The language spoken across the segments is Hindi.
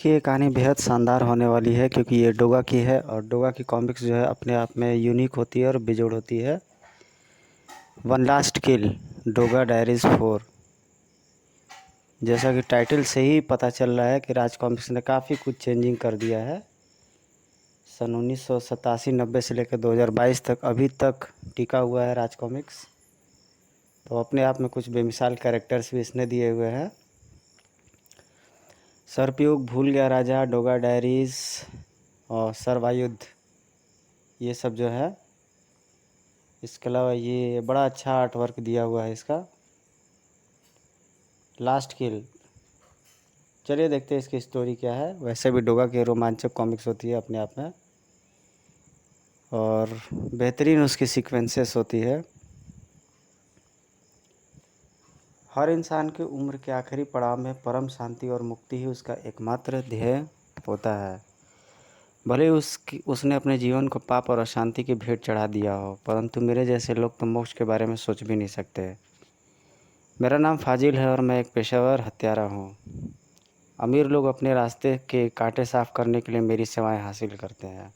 की ये कहानी बेहद शानदार होने वाली है क्योंकि ये डोगा की है और डोगा की कॉमिक्स जो है अपने आप में यूनिक होती है और बेजोड़ होती है। वन लास्ट किल, डोगा डायरीज़ 4। जैसा कि टाइटल से ही पता चल रहा है कि राज कॉमिक्स ने काफ़ी कुछ चेंजिंग कर दिया है। सन 1987-90 से लेकर 2022 तक अभी तक टिका हुआ है राज कॉमिक्स। तो अपने आप में कुछ बेमिसाल कैरेक्टर्स भी इसने दिए हुए हैं। सर्पयोग, भूल गया राजा, डोगा डायरीज़ और सर्वायुद्ध, ये सब जो है। इसके अलावा ये बड़ा अच्छा आर्ट वर्क दिया हुआ है इसका। लास्ट किल, चलिए देखते हैं इसकी स्टोरी क्या है। वैसे भी डोगा की रोमांचक कॉमिक्स होती है अपने आप में और बेहतरीन उसकी सीक्वेंसेस होती है। हर इंसान की उम्र के आखिरी पड़ाव में परम शांति और मुक्ति ही उसका एकमात्र ध्येय होता है। भले उसने अपने जीवन को पाप और अशांति की भेंट चढ़ा दिया हो, परंतु मेरे जैसे लोग तो मोक्ष के बारे में सोच भी नहीं सकते। मेरा नाम फाजिल है और मैं एक पेशेवर हत्यारा हूँ। अमीर लोग अपने रास्ते के कांटे साफ करने के लिए मेरी सेवाएं हासिल करते हैं।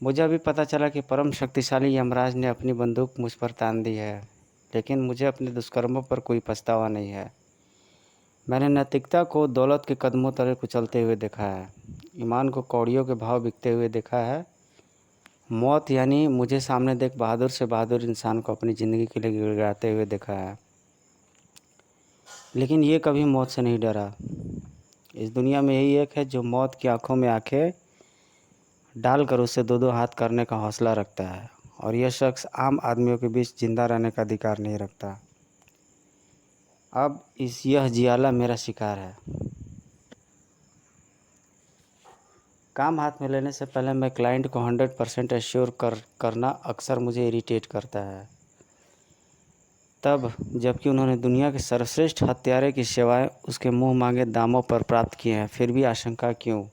मुझे अभी पता चला कि परम शक्तिशाली यमराज ने अपनी बंदूक मुझ पर तान दी है, लेकिन मुझे अपने दुष्कर्मों पर कोई पछतावा नहीं है। मैंने नैतिकता को दौलत के कदमों तले कुचलते हुए देखा है, ईमान को कौड़ियों के भाव बिकते हुए देखा है। मौत यानी मुझे सामने देख बहादुर से बहादुर इंसान को अपनी ज़िंदगी के लिए गिड़गिड़ाते हुए देखा है, लेकिन ये कभी मौत से नहीं डरा। इस दुनिया में यही एक है जो मौत की आंखों में आंखें डालकर उसे दो दो हाथ करने का हौसला रखता है, और यह शख्स आम आदमियों के बीच जिंदा रहने का अधिकार नहीं रखता। अब यह जियाला मेरा शिकार है। काम हाथ में लेने से पहले मैं क्लाइंट को 100% एश्योर करना अक्सर मुझे इरिटेट करता है। तब जबकि उन्होंने दुनिया के सर्वश्रेष्ठ हत्यारे की सेवाएं उसके मुंह मांगे दामों पर प्राप्त की हैं, फिर भी आशंका क्यों?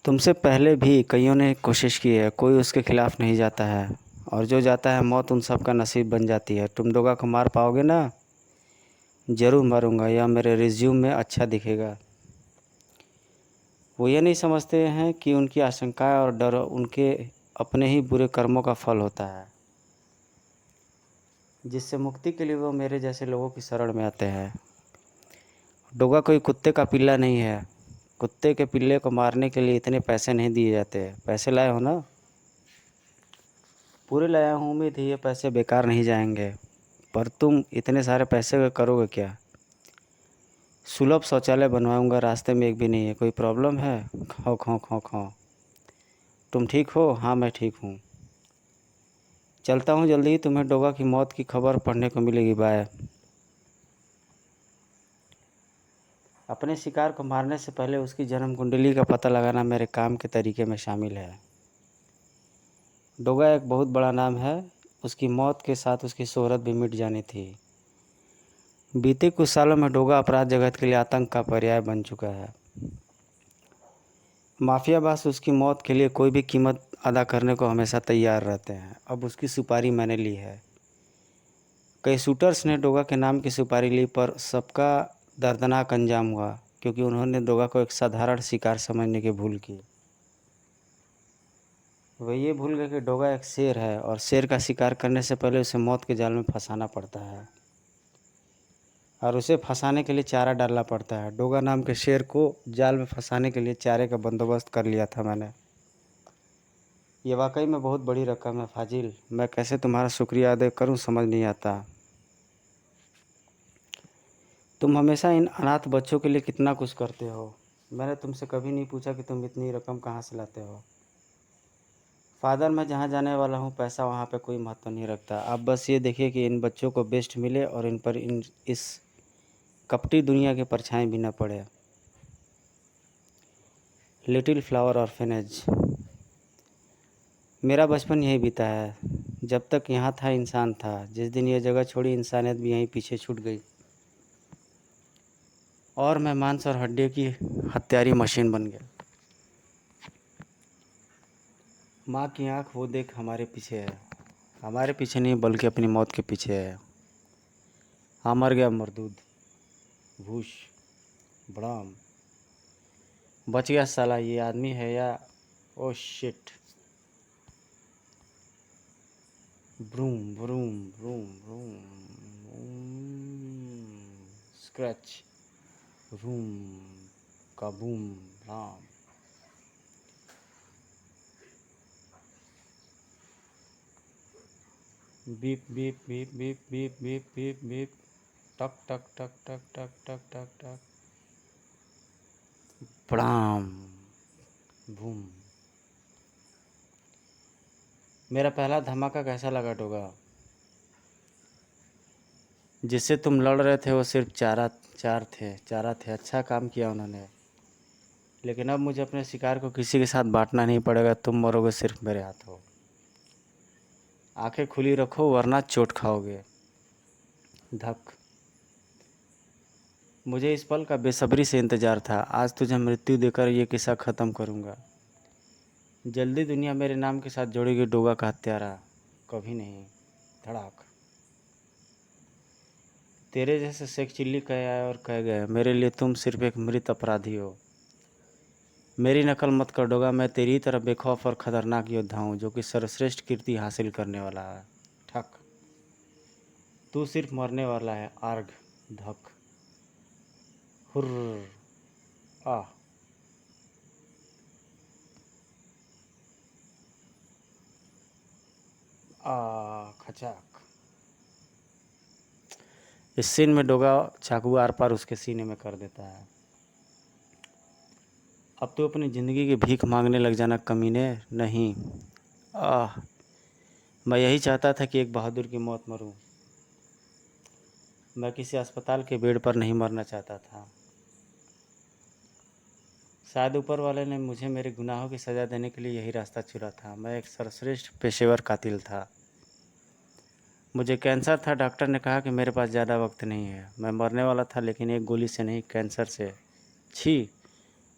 तुमसे पहले भी कईयों ने कोशिश की है, कोई उसके खिलाफ नहीं जाता है, और जो जाता है मौत उन सब का नसीब बन जाती है। तुम डोगा को मार पाओगे ना? ज़रूर मारूंगा, यह मेरे रिज्यूम में अच्छा दिखेगा। वो ये नहीं समझते हैं कि उनकी आशंकाएं और डर उनके अपने ही बुरे कर्मों का फल होता है, जिससे मुक्ति के लिए वो मेरे जैसे लोगों की शरण में आते हैं। डोगा कोई कुत्ते का पिल्ला नहीं है। कुत्ते के पिल्ले को मारने के लिए इतने पैसे नहीं दिए जाते। पैसे लाए हो ना? पूरे लाया हूँ, उम्मीद है ये पैसे बेकार नहीं जाएंगे। पर तुम इतने सारे पैसे का करोगे क्या? सुलभ शौचालय बनवाऊंगा, रास्ते में एक भी नहीं है। कोई प्रॉब्लम है? खो खो खो खो। तुम ठीक हो? हाँ मैं ठीक हूँ। चलता हूँ, जल्दी ही तुम्हें डोगा की मौत की खबर पढ़ने को मिलेगी। बाय। अपने शिकार को मारने से पहले उसकी जन्म कुंडली का पता लगाना मेरे काम के तरीके में शामिल है। डोगा एक बहुत बड़ा नाम है, उसकी मौत के साथ उसकी शोहरत भी मिट जानी थी। बीते कुछ सालों में डोगा अपराध जगत के लिए आतंक का पर्याय बन चुका है। माफिया बास उसकी मौत के लिए कोई भी कीमत अदा करने को हमेशा तैयार रहते हैं। अब उसकी सुपारी मैंने ली है। कई शूटर्स ने डोगा के नाम की सुपारी ली, पर सबका दर्दनाक अंजाम हुआ, क्योंकि उन्होंने डोगा को एक साधारण शिकार समझने की भूल की। वे ये भूल गए कि डोगा एक शेर है, और शेर का शिकार करने से पहले उसे मौत के जाल में फंसाना पड़ता है, और उसे फंसाने के लिए चारा डालना पड़ता है। डोगा नाम के शेर को जाल में फंसाने के लिए चारे का बंदोबस्त कर लिया था मैंने। ये वाकई में बहुत बड़ी रकम है फाजिल। मैं कैसे तुम्हारा शुक्रिया अदा करूं समझ नहीं आता। तुम हमेशा इन अनाथ बच्चों के लिए कितना कुछ करते हो। मैंने तुमसे कभी नहीं पूछा कि तुम इतनी रकम कहाँ से लाते हो। फादर, मैं जहाँ जाने वाला हूँ पैसा वहाँ पे कोई महत्व नहीं रखता। आप बस ये देखिए कि इन बच्चों को बेस्ट मिले और इन पर इस कपटी दुनिया के परछाई भी न पड़े। Little flower orphanage. मेरा बचपन यहीं बीता है। जब तक यहाँ था इंसान था। जिस दिन ये जगह छोड़ी इंसानियत भी यहीं पीछे छूट गई, और मैं मांस और हड्डियों की हत्यारी मशीन बन गया। माँ की आँख वो देख हमारे पीछे है। हमारे पीछे नहीं बल्कि अपनी मौत के पीछे है। हाँ, मर गया मरदूद भूश। बड़ाम। बच गया साला, ये आदमी है या oh shit. Vroom vroom vroom vroom. Scratch. Room का बूम राम। Beep beep beep beep beep beep beep beep. टक टक टक टक टक टक टक टक। प्रणाम। बूम। मेरा पहला धमाका कैसा लगा टोगा? जिससे तुम लड़ रहे थे वो सिर्फ चारा थे। अच्छा काम किया उन्होंने। लेकिन अब मुझे अपने शिकार को किसी के साथ बांटना नहीं पड़ेगा। तुम मरोगे सिर्फ मेरे हाथों। आंखें खुली रखो वरना चोट खाओगे। धक। मुझे इस पल का बेसब्री से इंतज़ार था। आज तुझे मृत्यु देकर ये किस्सा ख़त्म करूँगा। जल्दी दुनिया मेरे नाम के साथ जोड़ेगी डोगा का हत्यारा। कभी नहीं। धड़ाक। तेरे जैसे शेख चिल्ली कह आए और कह गए, मेरे लिए तुम सिर्फ एक मृत अपराधी हो। मेरी नकल मत कर डोगा। मैं तेरी तरह बेखौफ और ख़तरनाक योद्धा हूँ जो कि सर्वश्रेष्ठ कीर्ति हासिल करने वाला है। ठक। तू सिर्फ मरने वाला है। आर्घ। धक। हुर्र। आह। खचाक। इस सीन में डोगा चाकू आर पार उसके सीने में कर देता है। अब तो अपनी ज़िंदगी की भीख मांगने लग जाना कमीने। नहीं। आह। मैं यही चाहता था कि एक बहादुर की मौत मरूं। मैं किसी अस्पताल के बेड पर नहीं मरना चाहता था। शायद ऊपर वाले ने मुझे मेरे गुनाहों की सज़ा देने के लिए यही रास्ता चुना था। मैं एक सर्वश्रेष्ठ पेशेवर कातिल था। मुझे कैंसर था। डॉक्टर ने कहा कि मेरे पास ज़्यादा वक्त नहीं है। मैं मरने वाला था लेकिन एक गोली से नहीं, कैंसर से। छी।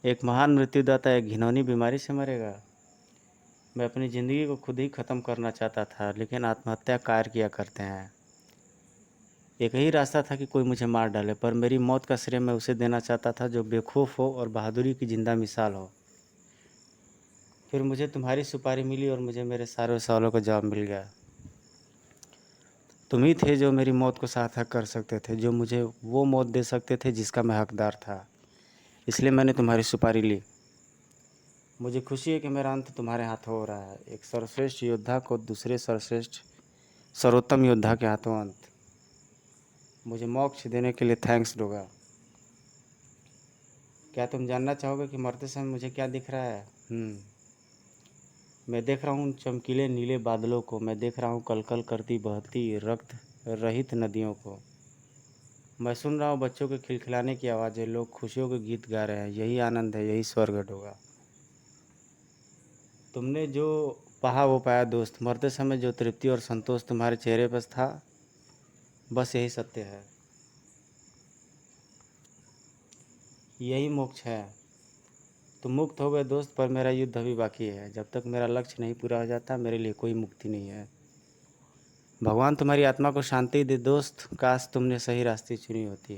एक महान मृत्युदाता एक घिनौनी बीमारी से मरेगा। मैं अपनी ज़िंदगी को खुद ही ख़त्म करना चाहता था लेकिन आत्महत्या कार किया करते हैं। एक ही रास्ता था कि कोई मुझे मार डाले, पर मेरी मौत का श्रेय मैं उसे देना चाहता था जो बेखौफ हो और बहादुरी की जिंदा मिसाल हो। फिर मुझे तुम्हारी सुपारी मिली और मुझे मेरे सारे सवालों का जवाब मिल गया। तुम ही थे जो मेरी मौत को सार्थक कर सकते थे, जो मुझे वो मौत दे सकते थे जिसका मैं हकदार था। इसलिए मैंने तुम्हारी सुपारी ली। मुझे खुशी है कि मेरा अंत तुम्हारे हाथों हो रहा है। एक सर्वश्रेष्ठ योद्धा को दूसरे सर्वोत्तम योद्धा के हाथों अंत। मुझे मोक्ष देने के लिए थैंक्स डोगा। क्या तुम जानना चाहोगे कि मरते समय मुझे क्या दिख रहा है? मैं देख रहा हूँ चमकीले नीले बादलों को। मैं देख रहा हूँ कलकल करती बहती रक्त रहित नदियों को। मैं सुन रहा हूँ बच्चों के खिलखिलाने की आवाज़ें। लोग खुशियों के गीत गा रहे हैं। यही आनंद है, यही स्वर्ग होगा। तुमने जो पाया वो पाया दोस्त। मरते समय जो तृप्ति और संतोष तुम्हारे चेहरे पर था, बस यही सत्य है। यही मोक्ष है। तुम मुक्त हो गए दोस्त, पर मेरा युद्ध अभी बाकी है। जब तक मेरा लक्ष्य नहीं पूरा हो जाता मेरे लिए कोई मुक्ति नहीं है। भगवान तुम्हारी आत्मा को शांति दे दोस्त। काश तुमने सही रास्ते चुनी होती।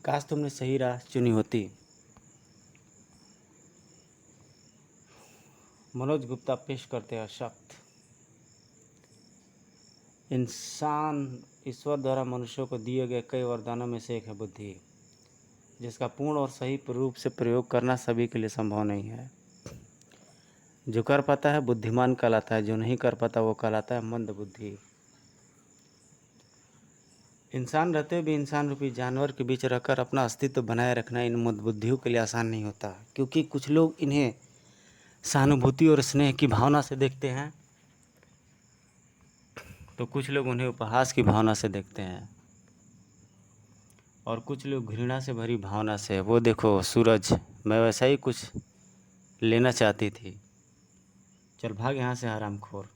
काश तुमने सही राह चुनी होती। मनोज गुप्ता पेश करते हैं शक्त। इंसान ईश्वर द्वारा मनुष्यों को दिए गए कई वरदानों में से एक है बुद्धि, जिसका पूर्ण और सही रूप से प्रयोग करना सभी के लिए संभव नहीं है। जो कर पाता है बुद्धिमान कहलाता है, जो नहीं कर पाता वो कहलाता है मंद बुद्धि। इंसान रहते हुए भी इंसान रूपी जानवर के बीच रहकर अपना अस्तित्व बनाए रखना इन मंद बुद्धियों के लिए आसान नहीं होता, क्योंकि कुछ लोग इन्हें सहानुभूति और स्नेह की भावना से देखते हैं तो कुछ लोग उन्हें उपहास की भावना से देखते हैं और कुछ लोग घृणा से भरी भावना से। वो देखो सूरज, मैं वैसा ही कुछ लेना चाहती थी। चल भाग यहाँ से हरामखोर।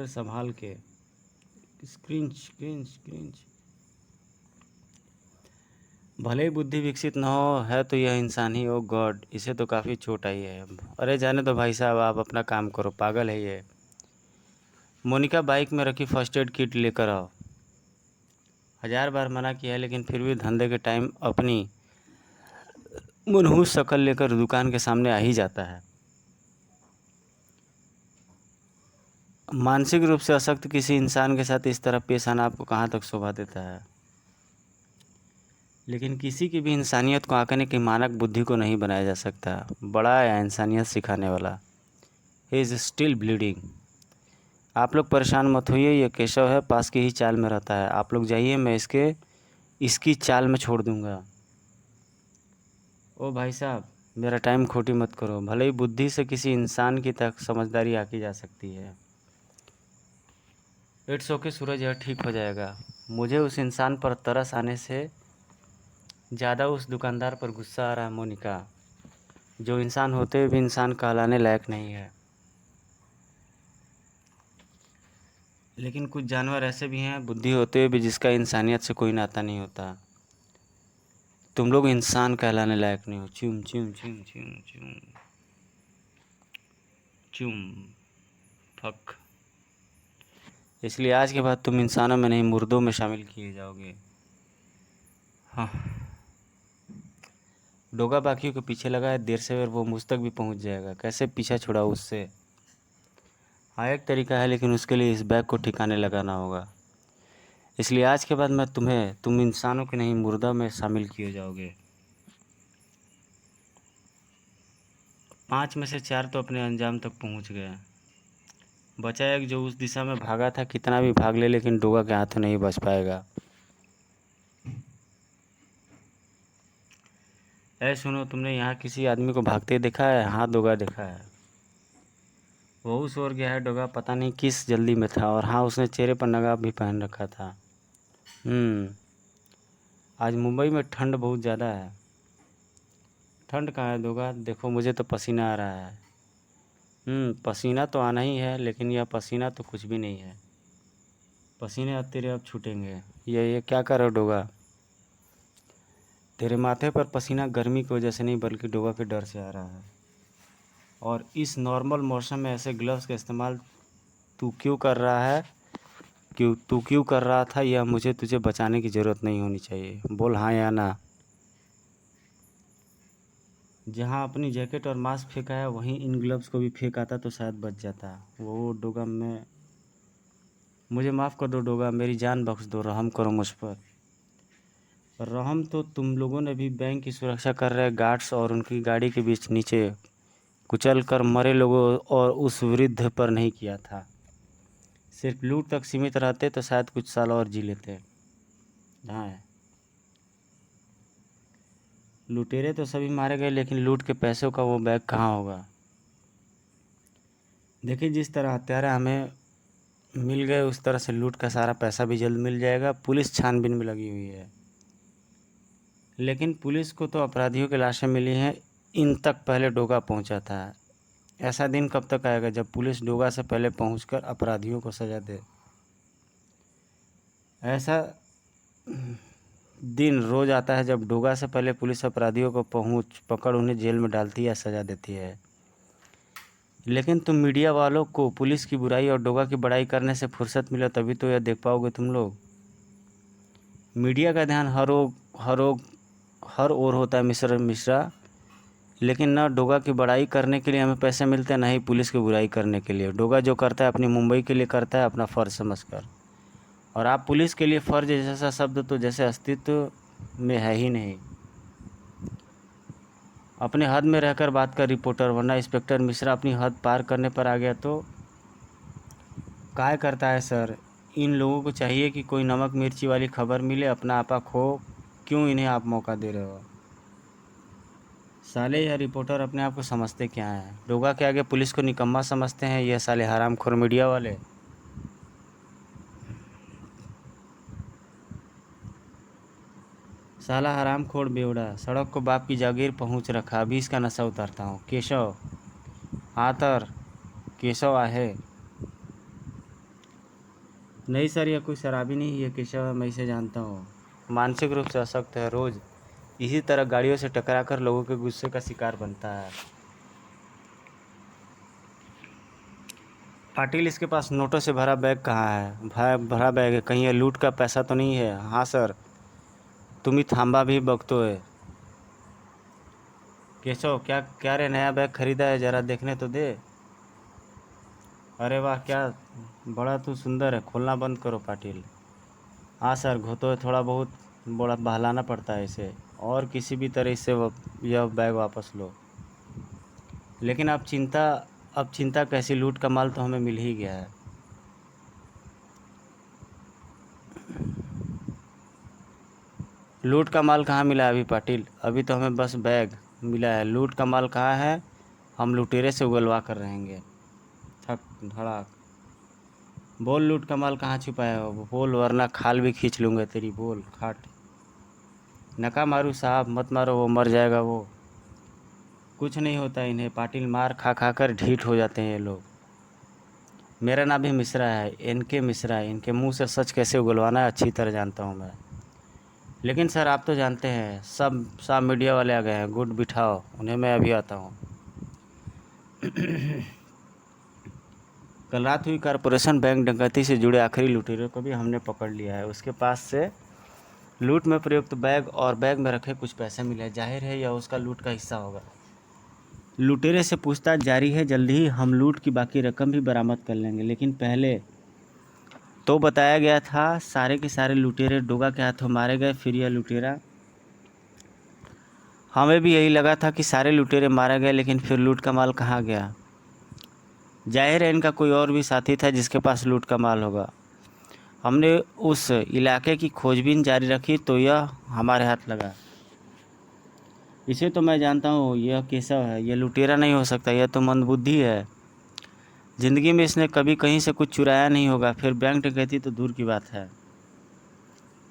संभाल के। स्क्रिंच क्रिंच क्रिंच। भले ही बुद्धि विकसित न हो है तो यह इंसान ही। ओ गॉड, इसे तो काफ़ी चोट आई है। अरे जाने दो भाई साहब, आप अपना काम करो। पागल है ये। मोनिका, बाइक में रखी फर्स्ट एड किट लेकर आओ। 1000 बार मना किया है, लेकिन फिर भी धंधे के टाइम अपनी मनहूस शक्ल लेकर दुकान के सामने आ ही जाता है। मानसिक रूप से अशक्त किसी इंसान के साथ इस तरह पेश आना आपको कहाँ तक शोभा देता है? लेकिन किसी की भी इंसानियत को आंकने की मानक बुद्धि को नहीं बनाया जा सकता। बड़ा या इंसानियत सिखाने वाला। He is still bleeding. आप लोग परेशान मत होइए, ये केशव है, पास की ही चाल में रहता है। आप लोग जाइए, मैं इसकी चाल में छोड़ दूंगा। ओ भाई साहब, मेरा टाइम खोटी मत करो। भले ही बुद्धि से किसी इंसान की तक समझदारी आकी जा सकती है। इट्स ओके सूरज, यह ठीक हो जाएगा। मुझे उस इंसान पर तरस आने से ज़्यादा उस दुकानदार पर गुस्सा आ रहा है मोनिका, जो इंसान होते हुए भी इंसान कहलाने लायक नहीं है। लेकिन कुछ जानवर ऐसे भी हैं बुद्धि होते हुए भी जिसका इंसानियत से कोई नाता नहीं होता। तुम लोग इंसान कहलाने लायक नहीं हो। चुम चुम चुम चुम चुम चुम फक। इसलिए आज के बाद तुम इंसानों में नहीं, मुर्दों में शामिल किए जाओगे। हाँ, डोगा बाकियों के पीछे लगा है, देर से देर वो मुझ तक भी पहुंच जाएगा। कैसे पीछा छुड़ाऊं उससे? हाँ, एक तरीका है, लेकिन उसके लिए इस बैग को ठिकाने लगाना होगा। इसलिए आज के बाद मैं तुम इंसानों के नहीं, मुर्दा में शामिल किए जाओगे। 5 में से 4 तो अपने अंजाम तक पहुंच गए। बचा एक जो उस दिशा में भागा था। कितना भी भाग ले, लेकिन डोगा के हाथ नहीं बच पाएगा। ऐ सुनो, तुमने यहाँ किसी आदमी को भागते देखा है? हाँ, डोगा देखा है। वहू सो गया है डोगा, पता नहीं किस जल्दी में था। और हाँ, उसने चेहरे पर नकाब भी पहन रखा था। आज मुंबई में ठंड बहुत ज़्यादा है। ठंड कहाँ है डोगा? देखो, मुझे तो पसीना आ रहा है। पसीना तो आना ही है, लेकिन यह पसीना तो कुछ भी नहीं है। पसीने अब तेरे अब छूटेंगे। ये क्या कर रहे हो डोगा? तेरे माथे पर पसीना गर्मी की वजह से नहीं, बल्कि डोगा के डर से आ रहा है। और इस नॉर्मल मौसम में ऐसे ग्लव्स का इस्तेमाल तू क्यों कर रहा है? तू क्यों कर रहा था? यह मुझे तुझे बचाने की ज़रूरत नहीं होनी चाहिए। बोल हाँ या ना। जहाँ अपनी जैकेट और मास्क फेंका है, वहीं इन ग्लव्स को भी फेंक आता तो शायद बच जाता। वो डोगा, मुझे माफ़ कर दो डोगा, मेरी जान बख्श दो, रहम करो मुझ पर। रहम तो तुम लोगों ने भी बैंक की सुरक्षा कर रहे गार्ड्स और उनकी गाड़ी के बीच नीचे कुचल कर मरे लोगों और उस वृद्ध पर नहीं किया था। सिर्फ लूट तक सीमित रहते तो शायद कुछ साल और जी लेते। हाँ, लुटेरे तो सभी मारे गए, लेकिन लूट के पैसों का वो बैग कहाँ होगा? देखिए, जिस तरह हत्यारे हमें मिल गए, उस तरह से लूट का सारा पैसा भी जल्द मिल जाएगा। पुलिस छानबीन में लगी हुई है, लेकिन पुलिस को तो अपराधियों की लाशें मिली हैं, इन तक पहले डोगा पहुंचा था। ऐसा दिन कब तक आएगा जब पुलिस डोगा से पहले पहुंचकर अपराधियों को सज़ा दे? ऐसा दिन रोज़ आता है जब डोगा से पहले पुलिस अपराधियों को पकड़ उन्हें जेल में डालती है या सज़ा देती है। लेकिन तुम मीडिया वालों को पुलिस की बुराई और डोगा की बड़ाई करने से फुर्सत मिले तभी तो यह देख पाओगे तुम लोग। मीडिया का ध्यान हर ओर होता है मिश्रा, लेकिन न डोगा की बड़ाई करने के लिए हमें पैसे मिलते हैं, न ही पुलिस की बुराई करने के लिए। डोगा जो करता है अपनी मुंबई के लिए करता है, अपना फ़र्ज समझकर। और आप पुलिस के लिए फ़र्ज जैसा शब्द तो जैसे अस्तित्व में है ही नहीं। अपने हद में रहकर बात कर रिपोर्टर, वरना इंस्पेक्टर मिश्रा अपनी हद पार करने पर आ गया तो काय करता है सर? इन लोगों को चाहिए कि कोई नमक मिर्ची वाली खबर मिले, अपना आपा खो। क्यों इन्हें आप मौका दे रहे हो? साले, यह रिपोर्टर अपने आप को समझते क्या हैं? डोगा के आगे पुलिस को निकम्मा समझते हैं यह साले हरामखोर मीडिया वाले। साला हरामखोर बेवड़ा, सड़क को बाप की जागीर पहुंच रखा। अभी इसका नशा उतारता हूँ। केशव आतर, केशव आहे। नहीं सर, यह कोई शराबी नहीं, ये केशव है, मैं इसे जानता हूँ। मानसिक रूप से अशक्त है, रोज़ इसी तरह गाड़ियों से टकरा कर लोगों के गुस्से का शिकार बनता है। पाटिल, इसके पास नोटों से भरा बैग कहाँ है? भरा बैग है, कहीं ये लूट का पैसा तो नहीं है? हाँ सर, तुम्ही थांबा भी बघतोय. केशव, क्या क्या रे, नया बैग खरीदा है? जरा देखने तो दे. अरे वाह, क्या बड़ा तू सुंदर है. खोलना बंद करो पाटिल. हाँ सर, घोतो है, थोड़ा बहुत बड़ा बहलाना पड़ता है इसे, और किसी भी तरह इससे यह बैग वापस लो. लेकिन अब चिंता कैसी, लूट का माल तो हमें मिल ही गया है. लूट का माल कहाँ मिला है अभी पाटिल? अभी तो हमें बस बैग मिला है. लूट का माल कहाँ है? हम लुटेरे से उगलवा कर रहेंगे. थक धड़ाक. बोल, लूट का माल कहाँ छुपाया हो? बोल, वरना खाल भी खींच लूँगा तेरी. बोल खाट. नका मारू साहब, मत मारो, वो मर जाएगा वो. कुछ नहीं होता इन्हें पाटिल, मार खा खा कर ढीठ हो जाते हैं ये लोग. मेरा नाम भी मिश्रा है, इनके मिश्रा है. इनके मुंह से सच कैसे उगलवाना है अच्छी तरह जानता हूँ मैं. लेकिन सर, आप तो जानते हैं, सब मीडिया वाले आ गए हैं. गुड, बिठाओ उन्हें, मैं अभी आता हूँ. कल रात हुई कॉरपोरेशन बैंक डकैती से जुड़े आखिरी लुटेरों को भी हमने पकड़ लिया है. उसके पास से लूट में प्रयुक्त बैग और बैग में रखे कुछ पैसे मिले. जाहिर है यह उसका लूट का हिस्सा होगा. लुटेरे से पूछताछ जारी है. जल्दी ही हम लूट की बाकी रकम भी बरामद कर लेंगे. लेकिन पहले तो बताया गया था सारे के सारे लुटेरे डोगा के हाथों मारे गए. फिर यह लुटेरा, हमें भी यही लगा था कि सारे लुटेरे मारे गए, लेकिन फिर लूट का माल कहाँ गया? जाहिर है इनका कोई और भी साथी था जिसके पास लूट का माल होगा. हमने उस इलाके की खोजबीन जारी रखी तो यह हमारे हाथ लगा. इसे तो मैं जानता हूँ, यह केशव है. यह लुटेरा नहीं हो सकता, यह तो मंदबुद्धि है. ज़िंदगी में इसने कभी कहीं से कुछ चुराया नहीं होगा. फिर बैंक डकैती तो दूर की बात है.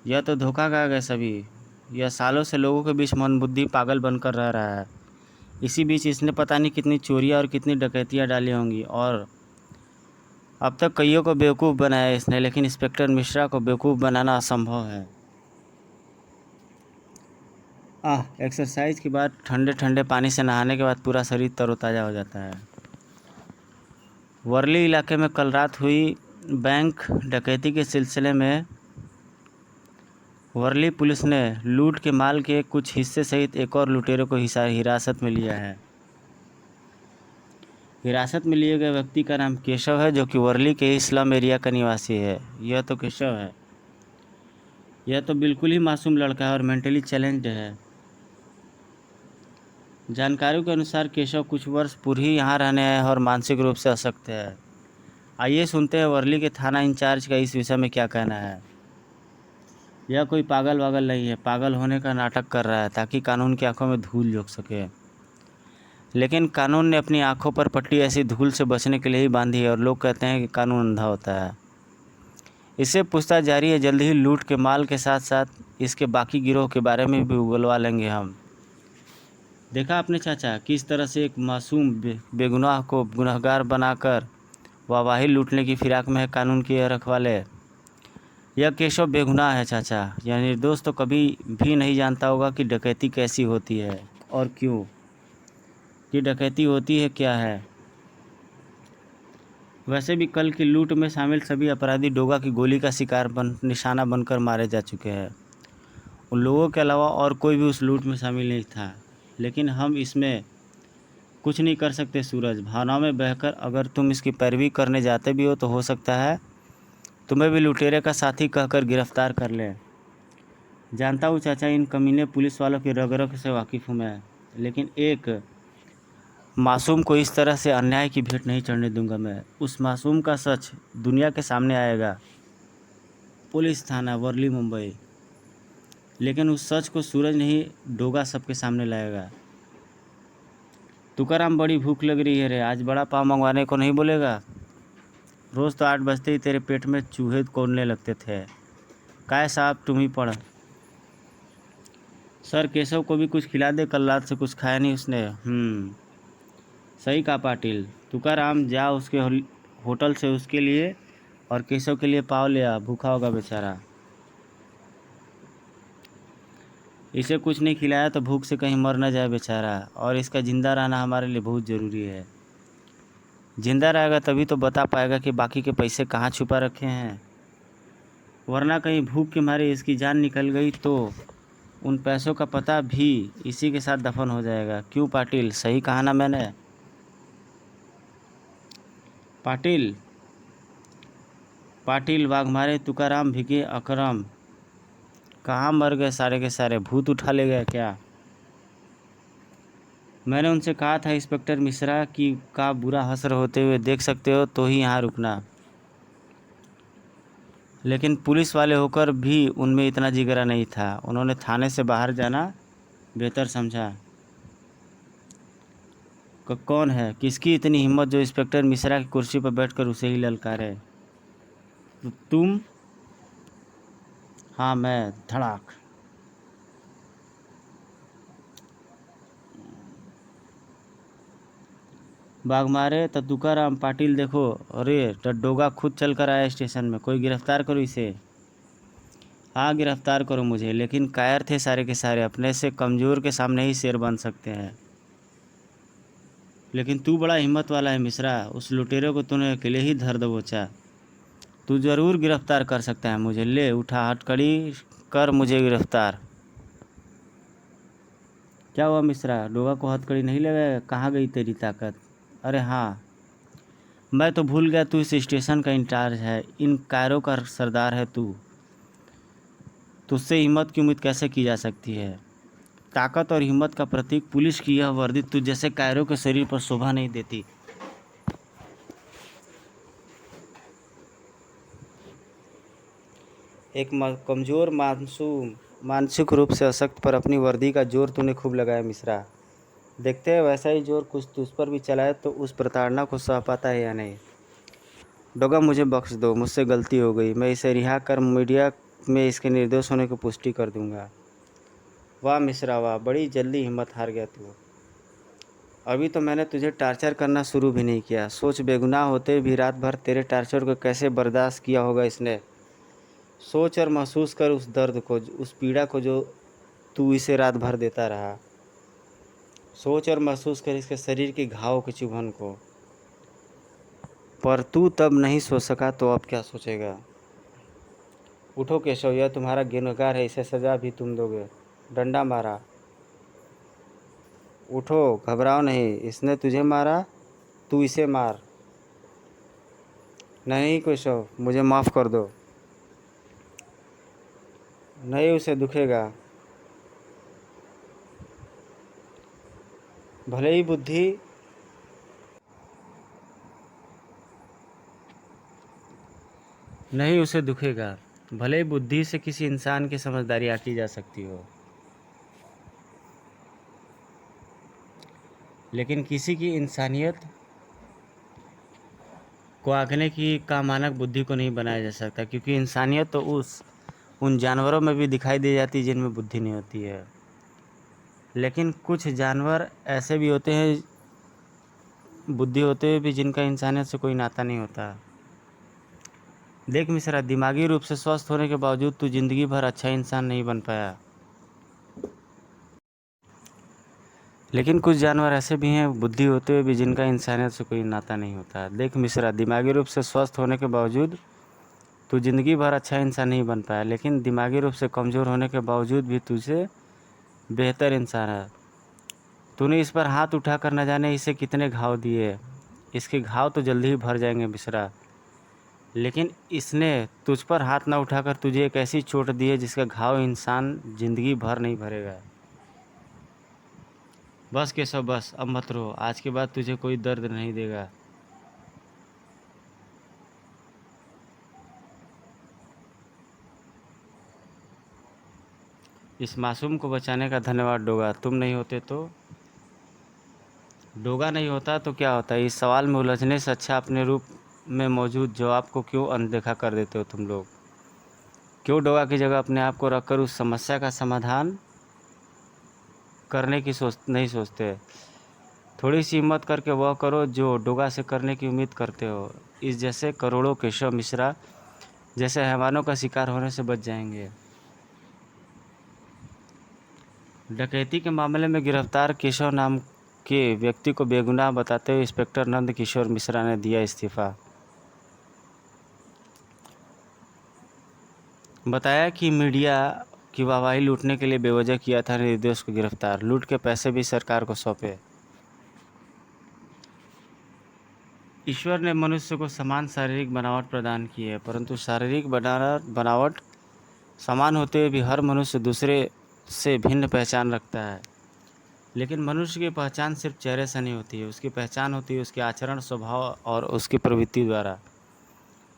यह तो धोखा खा गए सभी. यह सालों से लोगों के बीच मंदबुद्धि पागल बनकर रह रहा है. इसी बीच इसने पता नहीं कितनी चोरियां और कितनी डकैतियां डाली होंगी, और अब तक कईयों को बेवकूफ़ बनाया इसने. लेकिन इंस्पेक्टर मिश्रा को बेवकूफ़ बनाना असंभव है. एक्सरसाइज के बाद ठंडे ठंडे पानी से नहाने के बाद पूरा शरीर तरोताज़ा हो जाता है. वर्ली इलाके में कल रात हुई बैंक डकैती के सिलसिले में वर्ली पुलिस ने लूट के माल के कुछ हिस्से सहित एक और लुटेरे को हिरासत में लिया है. हिरासत में लिए गए व्यक्ति का नाम केशव है, जो कि वर्ली के ही स्लम एरिया का निवासी है. यह तो केशव है. यह तो बिल्कुल ही मासूम लड़का है और मेंटली चैलेंज्ड है. जानकारियों के अनुसार केशव कुछ वर्ष पूर्व ही यहाँ रहने आया है और मानसिक रूप से अशक्त है. आइए सुनते हैं वर्ली के थाना इंचार्ज का इस विषय में क्या कहना है. यह कोई पागल वागल नहीं है. पागल होने का नाटक कर रहा है ताकि कानून की आंखों में धूल झोंक सके. लेकिन कानून ने अपनी आंखों पर पट्टी ऐसी धूल से बचने के लिए ही बांधी है, और लोग कहते हैं कि कानून अंधा होता है. इससे पूछताछ जारी है. जल्द ही लूट के माल के साथ साथ इसके बाकी गिरोह के बारे में भी उगलवा लेंगे हम. देखा आपने चाचा, किस तरह से एक मासूम बेगुनाह को गुनहगार बनाकर वाहवाही लूटने की फिराक में है कानून के रखवाले. यह केशव बेगुनाह है चाचा. यह निर्दोष तो कभी भी नहीं जानता होगा कि डकैती कैसी होती है और क्यों, कि डकैती होती है क्या है. वैसे भी कल की लूट में शामिल सभी अपराधी डोगा की गोली का निशाना बनकर मारे जा चुके हैं. उन लोगों के अलावा और कोई भी उस लूट में शामिल नहीं था. लेकिन हम इसमें कुछ नहीं कर सकते सूरज. भावनाओं में बहकर अगर तुम इसकी पैरवी करने जाते भी हो तो हो सकता है तुम्हें भी लुटेरे का साथी कहकर गिरफ्तार कर लें. जानता हूँ चाचा, इन कमीने पुलिस वालों की रग रग से वाकिफ़ हूँ मैं. लेकिन एक मासूम को इस तरह से अन्याय की भेंट नहीं चढ़ने दूंगा मैं. उस मासूम का सच दुनिया के सामने आएगा. पुलिस थाना वर्ली, मुंबई. लेकिन उस सच को सूरज नहीं, डोगा सबके सामने लाएगा. तुकाराम, बड़ी भूख लग रही है रे. आज बड़ा पाव मंगवाने को नहीं बोलेगा? रोज़ तो 8 बजते ही तेरे पेट में चूहे कौड़ने लगते थे. काय साहब, तुम ही पढ़. सर, केशव को भी कुछ खिला दे, कल रात से कुछ खाया नहीं उसने. सही कहा पाटिल. तुकाराम, जा उसके होटल से उसके लिए और केशव के लिए पाव ले आ. भूखा होगा बेचारा. इसे कुछ नहीं खिलाया तो भूख से कहीं मर न जाए बेचारा, और इसका ज़िंदा रहना हमारे लिए बहुत ज़रूरी है. जिंदा रहेगा तभी तो बता पाएगा कि बाकी के पैसे कहाँ छुपा रखे हैं, वरना कहीं भूख के मारे इसकी जान निकल गई तो उन पैसों का पता भी इसी के साथ दफन हो जाएगा। क्यों पाटिल, सही कहा ना मैंने? पाटिल पाटिल वाघमारे तुकाराम भिगे अकरम, कहाँ मर गए सारे के सारे, भूत उठा ले गया क्या? मैंने उनसे कहा था इंस्पेक्टर मिश्रा की का बुरा असर होते हुए देख सकते हो तो ही यहाँ रुकना, लेकिन पुलिस वाले होकर भी उनमें इतना जिगरा नहीं था। उन्होंने थाने से बाहर जाना बेहतर समझा। कौन है, किसकी इतनी हिम्मत जो इंस्पेक्टर मिश्रा की कुर्सी पर बैठकर उसे ही ललकारे? तुम? हाँ मैं। धड़ाक। बाघ मारे तो तुकाराम पाटिल देखो, अरे डोगा खुद चल कर आया स्टेशन में, कोई गिरफ्तार करो इसे। हाँ गिरफ्तार करो मुझे, लेकिन कायर थे सारे के सारे, अपने से कमज़ोर के सामने ही शेर बन सकते हैं। लेकिन तू बड़ा हिम्मत वाला है मिश्रा, उस लुटेरे को तूने अकेले ही धर दबोचा। तू ज़रूर गिरफ्तार कर सकता है मुझे, ले उठा हथकड़ी कर मुझे गिरफ्तार। क्या हुआ मिश्रा, डोगा को हथकड़ी नहीं लगाया? कहाँ गई तेरी ताकत? अरे हाँ, मैं तो भूल गया तू इस स्टेशन का इंचार्ज है, इन कायरों का सरदार है तू। तुझसे हिम्मत की उम्मीद कैसे की जा सकती है? ताकत और हिम्मत का प्रतीक पुलिस की यह वर्दी तुझ जैसे कायरों के शरीर पर शोभा नहीं देती। एक कमज़ोर मासूम, मानसिक रूप से अशक्त पर अपनी वर्दी का जोर तूने खूब लगाया मिश्रा। देखते हैं वैसा ही जोर कुछ तुझ पर भी चलाए तो उस प्रताड़ना को सह पाता है या नहीं। डोगा मुझे बख्श दो, मुझसे गलती हो गई, मैं इसे रिहा कर मीडिया में इसके निर्दोष होने की पुष्टि कर दूंगा। वाह मिश्रा वाह, बड़ी जल्दी हिम्मत हार गया तू। अभी तो मैंने तुझे टार्चर करना शुरू भी नहीं किया, सोच बेगुनाह होते भी रात भर तेरे टार्चर को कैसे बर्दाश्त किया होगा इसने। सोच और महसूस कर उस दर्द को, उस पीड़ा को जो तू इसे रात भर देता रहा। सोच और महसूस कर इसके शरीर के घाव के चुभन को। पर तू तब नहीं सोच सका तो अब क्या सोचेगा? उठो केशव, यह तुम्हारा गुनहगार है, इसे सजा भी तुम दोगे। डंडा मारा। उठो, घबराओ नहीं, इसने तुझे मारा, तू इसे मार। नहीं केशव, मुझे माफ़ कर दो। नहीं, उसे दुखेगा। भले ही बुद्धि नहीं उसे दुखेगा, भले ही बुद्धि से किसी इंसान की समझदारी आंकी जा सकती हो, लेकिन किसी की इंसानियत को आंकने की का मानक बुद्धि को नहीं बनाया जा सकता, क्योंकि इंसानियत तो उन जानवरों में भी दिखाई दे जाती है जिनमें बुद्धि नहीं होती है। लेकिन कुछ जानवर ऐसे भी होते हैं बुद्धि होते हुए भी जिनका इंसानियत से कोई नाता नहीं होता। देख मिश्रा, दिमागी रूप से स्वस्थ होने के बावजूद तू जिंदगी भर अच्छा इंसान नहीं बन पाया, लेकिन कुछ जानवर ऐसे भी हैं बुद्धि होते हुए भी जिनका इंसानियत से कोई नाता नहीं होता। देख मिश्रा, दिमागी रूप से स्वस्थ होने के बावजूद तू ज़िंदगी भर अच्छा इंसान नहीं बन पाया, लेकिन दिमागी रूप से कमज़ोर होने के बावजूद भी तुझे बेहतर इंसान है। तूने इस पर हाथ उठाकर न जाने इसे कितने घाव दिए, इसके घाव तो जल्दी ही भर जाएंगे मिश्रा, लेकिन इसने तुझ पर हाथ न उठाकर तुझे एक ऐसी चोट दी है जिसका घाव इंसान ज़िंदगी भर नहीं भरेगा। बस केशव बस, अब मत रो, आज के बाद तुझे कोई दर्द नहीं देगा। इस मासूम को बचाने का धन्यवाद डोगा, तुम नहीं होते तो डोगा नहीं होता तो क्या होता? इस सवाल में उलझने से अच्छा अपने रूप में मौजूद जवाब को क्यों अनदेखा कर देते हो तुम लोग? क्यों डोगा की जगह अपने आप को रखकर उस समस्या का समाधान करने की नहीं सोचते? थोड़ी सी हिम्मत करके वह करो जो डोगा से करने की उम्मीद करते हो। इस जैसे करोड़ों केशव मिश्रा जैसे हैवानों का शिकार होने से बच जाएंगे। डकैती के मामले में गिरफ्तार केशव नाम के व्यक्ति को बेगुनाह बताते हुए इंस्पेक्टर नंद किशोर मिश्रा ने दिया इस्तीफा। बताया कि मीडिया की वाहवाही लूटने के लिए बेवजह किया था निर्दोष को गिरफ्तार, लूट के पैसे भी सरकार को सौंपे। ईश्वर ने मनुष्य को समान शारीरिक बनावट प्रदान की है, परंतु शारीरिक बनावट समान होते हुए भी हर मनुष्य दूसरे से भिन्न पहचान रखता है। लेकिन मनुष्य की पहचान सिर्फ चेहरे से नहीं होती है, उसकी पहचान होती है उसके आचरण, स्वभाव और उसकी प्रवृत्ति द्वारा।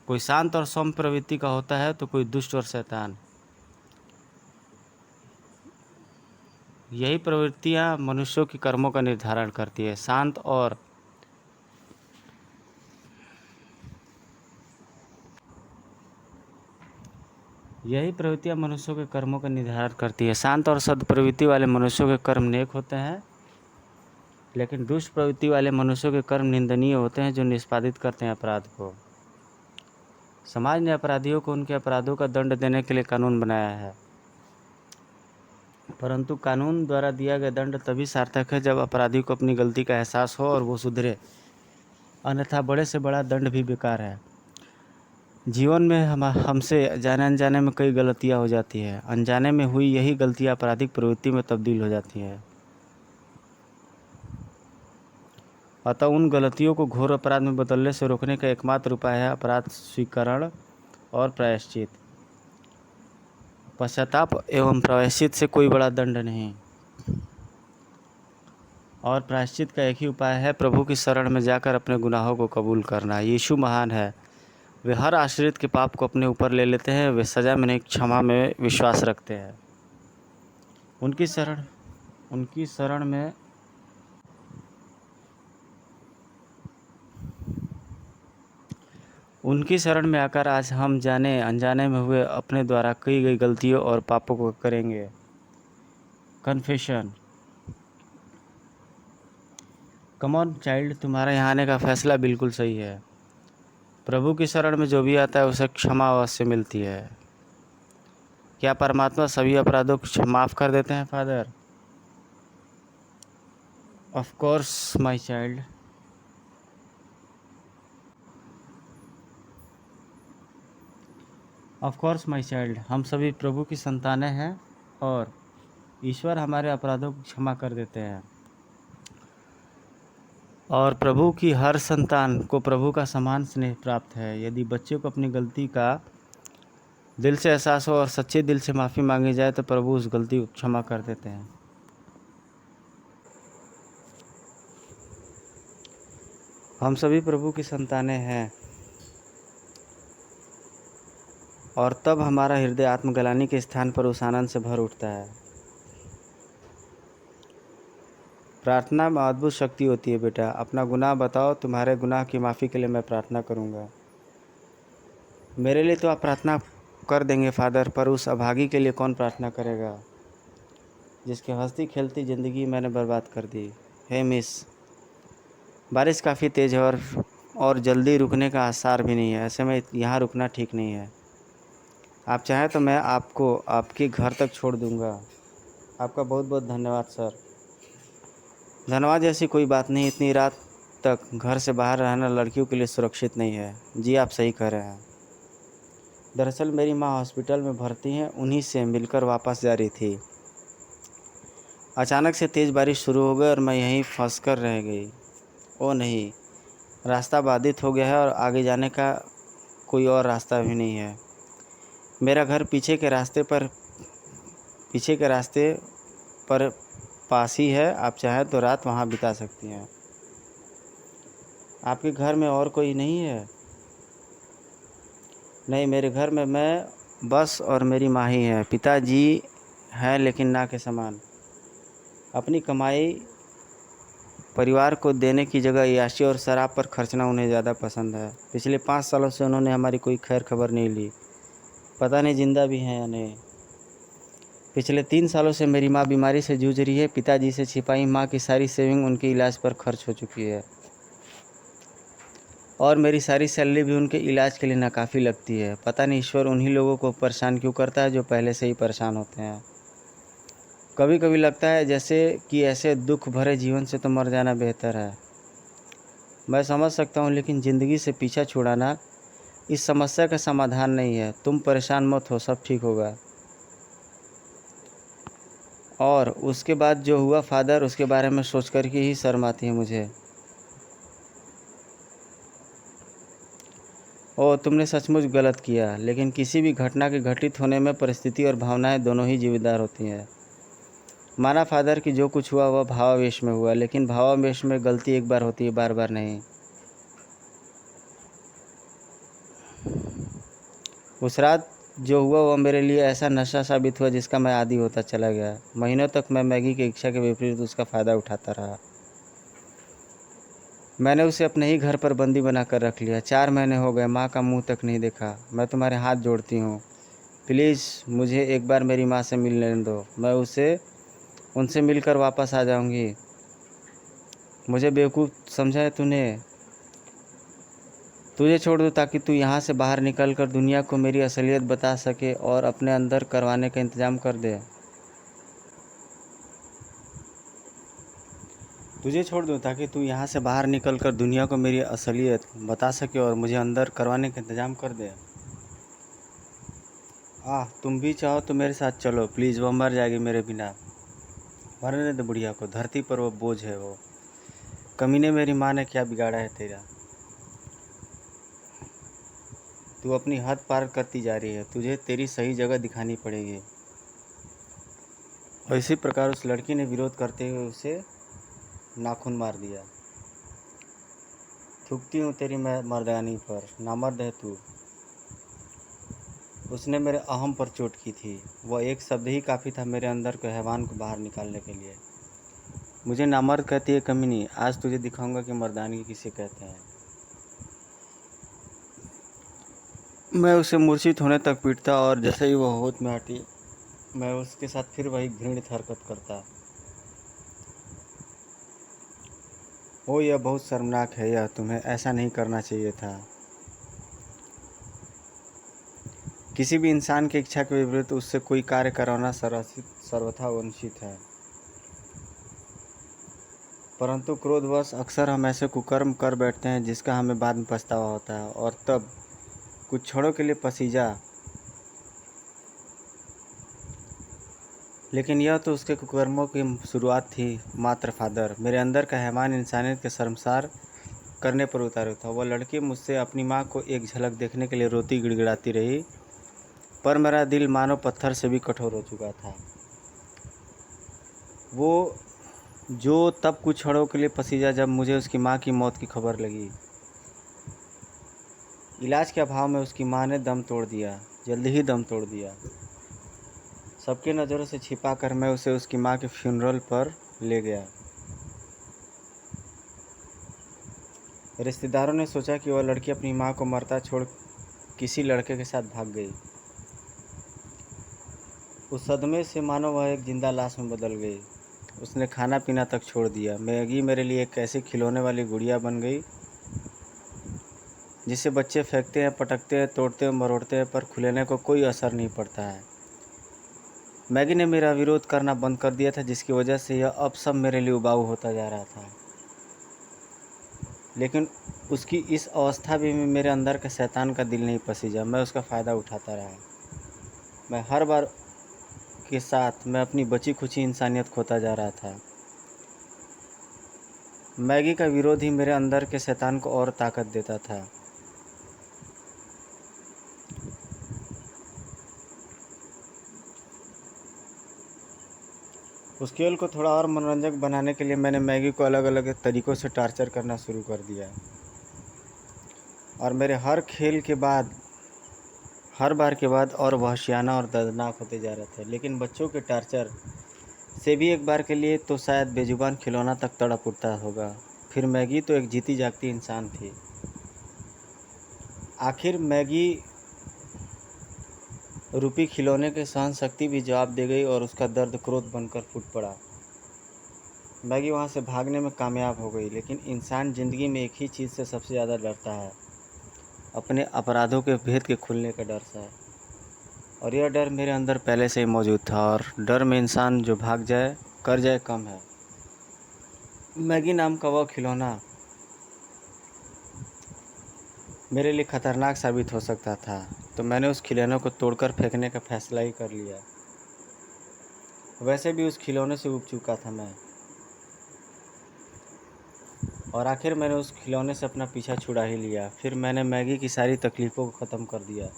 कोई शांत और सौम्य प्रवृत्ति का होता है तो कोई दुष्ट और शैतान। यही प्रवृत्तियां मनुष्यों के कर्मों का निर्धारण करती है। यही प्रवृत्तियां मनुष्यों के कर्मों का निर्धारण करती है। शांत और सद प्रवृत्ति वाले मनुष्यों के कर्म नेक होते हैं, लेकिन दुष्ट प्रवृत्ति वाले मनुष्यों के कर्म निंदनीय होते हैं, जो निष्पादित करते हैं अपराध को। समाज ने अपराधियों को उनके अपराधों का दंड देने के लिए कानून बनाया है, परंतु कानून द्वारा दिया गया दंड तभी सार्थक है जब अपराधी को अपनी गलती का एहसास हो और वो सुधरे, अन्यथा बड़े से बड़ा दंड भी बेकार है। जीवन में हमसे जाने अनजाने में कई गलतियां हो जाती है। अनजाने में हुई यही गलतियां आपराधिक प्रवृत्ति में तब्दील हो जाती हैं। अतः उन गलतियों को घोर अपराध में बदलने से रोकने का एकमात्र उपाय है अपराध स्वीकरण और प्रायश्चित। पश्चाताप एवं प्रायश्चित से कोई बड़ा दंड नहीं, और प्रायश्चित का एक ही उपाय है प्रभु की शरण में जाकर अपने गुनाहों को कबूल करना। यीशु महान है, वे हर आश्रित के पाप को अपने ऊपर ले लेते हैं, वे सजा में नहीं क्षमा में विश्वास रखते हैं। उनकी शरण में आकर आज हम जाने अनजाने में हुए अपने द्वारा की गई गलतियों और पापों को करेंगे कन्फेशन। कम ऑन चाइल्ड, तुम्हारे यहाँ आने का फैसला बिल्कुल सही है। प्रभु की शरण में जो भी आता है उसे क्षमा अवश्य मिलती है। क्या परमात्मा सभी अपराधों को माफ़ कर देते हैं father? Of course my child. Of course my child, हम सभी प्रभु की संतानें हैं और ईश्वर हमारे अपराधों को क्षमा कर देते हैं। और प्रभु की हर संतान को प्रभु का समान स्नेह प्राप्त है। यदि बच्चे को अपनी गलती का दिल से एहसास हो और सच्चे दिल से माफ़ी मांगी जाए तो प्रभु उस गलती को क्षमा कर देते हैं। हम सभी प्रभु की संतानें हैं और तब हमारा हृदय आत्मग्लानि के स्थान पर उस आनंद से भर उठता है। प्रार्थना में अद्भुत शक्ति होती है बेटा। अपना गुनाह बताओ, तुम्हारे गुनाह की माफ़ी के लिए मैं प्रार्थना करूँगा। मेरे लिए तो आप प्रार्थना कर देंगे फादर, पर उस अभागी के लिए कौन प्रार्थना करेगा जिसकी हंसती खेलती ज़िंदगी मैंने बर्बाद कर दी। हे मिस, बारिश काफ़ी तेज़ है और जल्दी रुकने का आसार भी नहीं है। ऐसे में यहाँ रुकना ठीक नहीं है। आप चाहें तो मैं आपको आपके घर तक छोड़ दूँगा। आपका बहुत बहुत धन्यवाद सर। धन्यवाद जैसी कोई बात नहीं। इतनी रात तक घर से बाहर रहना लड़कियों के लिए सुरक्षित नहीं है। जी आप सही कह रहे हैं। दरअसल मेरी माँ हॉस्पिटल में भर्ती हैं, उन्हीं से मिलकर वापस जा रही थी। अचानक से तेज़ बारिश शुरू हो गई और मैं यहीं फंस कर रह गई। ओ नहीं, रास्ता बाधित हो गया है और आगे जाने का कोई और रास्ता भी नहीं है। मेरा घर पीछे के रास्ते पर पास ही है। आप चाहें तो रात वहाँ बिता सकती हैं। आपके घर में और कोई नहीं है? नहीं, मेरे घर में मैं बस और मेरी माँ ही है। पिताजी हैं लेकिन ना के समान। अपनी कमाई परिवार को देने की जगह याशी और शराब पर खर्चना उन्हें ज़्यादा पसंद है। पिछले 5 सालों से उन्होंने हमारी कोई खैर खबर नहीं ली। पता नहीं जिंदा भी हैं या नहीं। पिछले 3 सालों से मेरी माँ बीमारी से जूझ रही है। पिताजी से छिपाई माँ की सारी सेविंग उनके इलाज पर खर्च हो चुकी है और मेरी सारी सैलरी भी उनके इलाज के लिए नाकाफ़ी लगती है। पता नहीं ईश्वर उन्हीं लोगों को परेशान क्यों करता है जो पहले से ही परेशान होते हैं। कभी कभी लगता है जैसे कि ऐसे दुख भरे जीवन से तो मर जाना बेहतर है। मैं समझ सकता हूँ, लेकिन ज़िंदगी से पीछा छुड़ाना इस समस्या का समाधान नहीं है। तुम परेशान मत हो, सब ठीक होगा। और उसके बाद जो हुआ फादर, उसके बारे में सोच कर के ही शर्म आती है मुझे। ओ, तुमने सचमुच गलत किया, लेकिन किसी भी घटना के घटित होने में परिस्थिति और भावनाएं दोनों ही जिम्मेदार होती हैं। माना फादर कि जो कुछ हुआ वह भावावेश में हुआ, लेकिन भावावेश में गलती एक बार होती है, बार बार नहीं। उस रात जो हुआ वह मेरे लिए ऐसा नशा साबित हुआ जिसका मैं आदी होता चला गया। महीनों तक मैं मैगी की इच्छा के विपरीत उसका फ़ायदा उठाता रहा। मैंने उसे अपने ही घर पर बंदी बना कर रख लिया। 4 महीने हो गए, माँ का मुंह तक नहीं देखा। मैं तुम्हारे हाथ जोड़ती हूँ, प्लीज़ मुझे एक बार मेरी माँ से मिल लेने दो। मैं उनसे मिलकर वापस आ जाऊँगी। मुझे बेवकूफ़ समझा है तूने। तुझे छोड़ दूँ ताकि तू यहाँ से बाहर निकल कर दुनिया को मेरी असलियत बता सके और अपने अंदर करवाने का इंतज़ाम कर दे। तुझे छोड़ दूँ ताकि तू यहाँ से बाहर निकल कर दुनिया को मेरी असलियत बता सके और मुझे अंदर करवाने का इंतज़ाम कर दे। तुम भी चाहो तो मेरे साथ चलो प्लीज़। वह मर जाएगी मेरे बिना। मरने दे बुढ़िया को, धरती पर वो बोझ है। वो कमीने, मेरी माँ ने क्या बिगाड़ा है तेरा? तू अपनी हद पार करती जा रही है। तुझे तेरी सही जगह दिखानी पड़ेगी। और इसी प्रकार उस लड़की ने विरोध करते हुए उसे नाखून मार दिया। थूकती हूँ तेरी मैं मर्दानी पर, नामर्द है तू। उसने मेरे अहम पर चोट की थी। वह एक शब्द ही काफ़ी था मेरे अंदर के हैवान को बाहर निकालने के लिए। मुझे नामर्द कहती है कमीनी। आज तुझे दिखाऊंगा कि मर्दानगी किसे कहते हैं। मैं उसे मूर्छित होने तक पीटता और जैसे ही वह होश में हटी, मैं उसके साथ फिर वही घृणित हरकत करता। ओ, यह बहुत शर्मनाक है। यह तुम्हें ऐसा नहीं करना चाहिए था। किसी भी इंसान की इच्छा के विपरीत उससे कोई कार्य करवाना सर्वथा अनुचित है। परंतु क्रोधवश अक्सर हम ऐसे कुकर्म कर बैठते हैं जिसका हमें बाद में पछतावा होता है, और तब कुछ क्षणों के लिए पसीजा। लेकिन यह तो उसके कुकर्मों की शुरुआत थी। मात्र फादर, मेरे अंदर का हैवान इंसानियत के शर्मसार करने पर उतारू था। वह लड़की मुझसे अपनी माँ को एक झलक देखने के लिए रोती गिड़गिड़ाती रही, पर मेरा दिल मानो पत्थर से भी कठोर हो चुका था। वो जो तब कुछ क्षणों के लिए पसीजा जब मुझे उसकी माँ की मौत की खबर लगी। इलाज के अभाव में उसकी माँ ने दम तोड़ दिया, जल्दी ही दम तोड़ दिया। सबके नज़रों से छिपा कर मैं उसे उसकी माँ के फ्यूनरल पर ले गया। रिश्तेदारों ने सोचा कि वह लड़की अपनी माँ को मरता छोड़ किसी लड़के के साथ भाग गई। उस सदमे से मानो वह एक जिंदा लाश में बदल गई। उसने खाना पीना तक छोड़ दिया। मैगी मेरे लिए एक ऐसी खिलौने वाली गुड़िया बन गई जिसे बच्चे फेंकते हैं, पटकते हैं, तोड़ते हैं, मरोड़ते हैं, पर खिलौने को कोई असर नहीं पड़ता है। मैगी ने मेरा विरोध करना बंद कर दिया था, जिसकी वजह से यह अब सब मेरे लिए उबाऊ होता जा रहा था। लेकिन उसकी इस अवस्था भी में मेरे अंदर का शैतान का दिल नहीं पसीजा। मैं उसका फ़ायदा उठाता रहा। मैं हर बार के साथ मैं अपनी बची खुची इंसानियत खोता जा रहा था। मैगी का विरोध ही मेरे अंदर के शैतान को और ताकत देता था। उस खेल को थोड़ा और मनोरंजक बनाने के लिए मैंने मैगी को अलग अलग तरीक़ों से टॉर्चर करना शुरू कर दिया, और मेरे हर बार के बाद और वहशियाना और दर्दनाक होते जा रहे थे। लेकिन बच्चों के टॉर्चर से भी एक बार के लिए तो शायद बेजुबान खिलौना तक तड़प उठता होगा। फिर मैगी तो एक जीती जागती इंसान थी। आखिर मैगी रूपी खिलौने के सहन शक्ति भी जवाब दे गई और उसका दर्द क्रोध बनकर फूट पड़ा। मैगी वहाँ से भागने में कामयाब हो गई। लेकिन इंसान ज़िंदगी में एक ही चीज़ से सबसे ज़्यादा डरता है, अपने अपराधों के भेद के खुलने का डर से। और यह डर मेरे अंदर पहले से ही मौजूद था, और डर में इंसान जो भाग जाए कर जाए कम है। मैगी नाम का वह खिलौना मेरे लिए खतरनाक साबित हो सकता था, तो मैंने उस खिलौने को तोड़कर फेंकने का फैसला ही कर लिया। वैसे भी उस खिलौने से ऊब चुका था मैं, और आखिर मैंने उस खिलौने से अपना पीछा छुड़ा ही लिया। फिर मैंने मैगी की सारी तकलीफ़ों को ख़त्म कर दिया,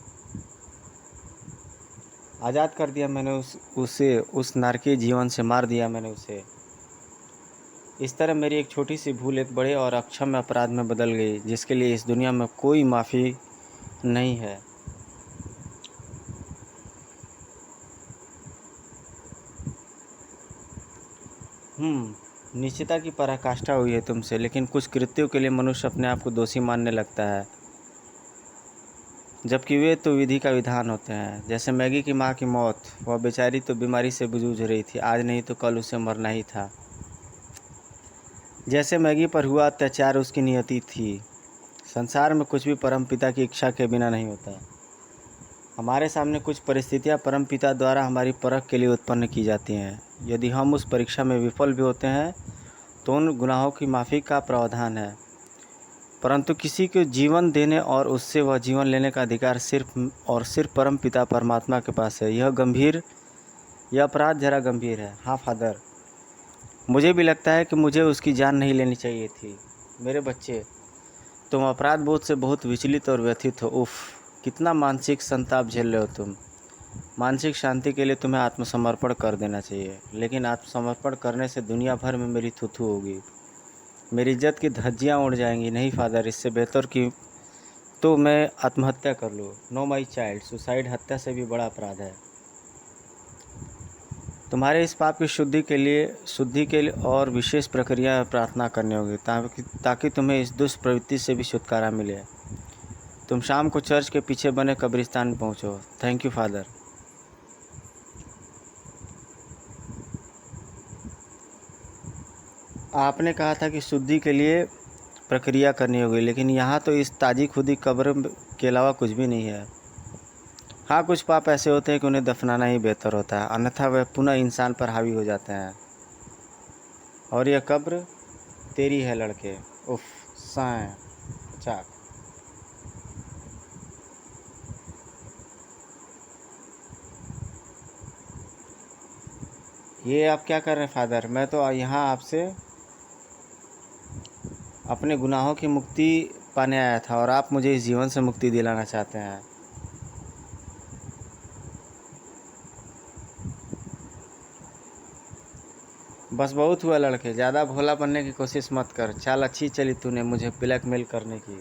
आज़ाद कर दिया मैंने उसे उस नारकीय जीवन से मार दिया मैंने उसे। इस तरह मेरी एक छोटी सी भूल एक बड़े और अक्षम्य अपराध में बदल गई, जिसके लिए इस दुनिया में कोई माफ़ी नहीं है। निश्चितता की पराकाष्ठा हुई है तुमसे, लेकिन कुछ कृत्यों के लिए मनुष्य अपने आप को दोषी मानने लगता है, जबकि वे तो विधि का विधान होते हैं। जैसे मैगी की माँ की मौत, वह बेचारी तो बीमारी से जूझ रही थी, आज नहीं तो कल उसे मरना ही था। जैसे मैगी पर हुआ अत्याचार उसकी नियति थी। संसार में कुछ भी परमपिता की इच्छा के बिना नहीं होता। हमारे सामने कुछ परिस्थितियाँ परमपिता द्वारा हमारी परख के लिए उत्पन्न की जाती हैं। यदि हम उस परीक्षा में विफल भी होते हैं तो उन गुनाहों की माफ़ी का प्रावधान है, परंतु किसी को जीवन देने और उससे वह जीवन लेने का अधिकार सिर्फ और सिर्फ परम पिता परमात्मा के पास है। यह अपराध ज़रा गंभीर है। हाँ फादर, मुझे भी लगता है कि मुझे उसकी जान नहीं लेनी चाहिए थी। मेरे बच्चे, तुम अपराध बोध से बहुत विचलित और व्यथित हो। उफ़, कितना मानसिक संताप झेल रहे हो तुम। मानसिक शांति के लिए तुम्हें आत्मसमर्पण कर देना चाहिए, लेकिन आत्मसमर्पण करने से दुनिया भर में मेरी थू होगी, मेरी इज्जत की धज्जियाँ उड़ जाएंगी। नहीं फादर, इससे बेहतर कि तो मैं आत्महत्या कर लूँ। नो माई चाइल्ड, सुसाइड हत्या से भी बड़ा अपराध है। तुम्हारे इस पाप की शुद्धि के लिए और विशेष प्रक्रिया प्रार्थना करनी होगी, ताकि तुम्हें इस दुष्प्रवृत्ति से भी छुटकारा मिले। तुम शाम को चर्च के पीछे बने कब्रिस्तान में पहुँचो। Thank you father. आपने कहा था कि शुद्धि के लिए प्रक्रिया करनी होगी, लेकिन यहाँ तो इस ताजी खुदी कब्र के अलावा कुछ भी नहीं है। हाँ, कुछ पाप ऐसे होते हैं कि उन्हें दफनाना ही बेहतर होता है, अन्यथा वह पुनः इंसान पर हावी हो जाते हैं। और यह कब्र तेरी है लड़के। उफ, साए चाक। ये आप क्या कर रहे हैं फादर? मैं तो यहाँ आपसे अपने गुनाहों की मुक्ति पाने आया था, और आप मुझे इस जीवन से मुक्ति दिलाना चाहते हैं। बस बहुत हुआ लड़के, ज़्यादा भोला बनने की कोशिश मत कर। चाल अच्छी चली तूने मुझे ब्लैकमेल करने की।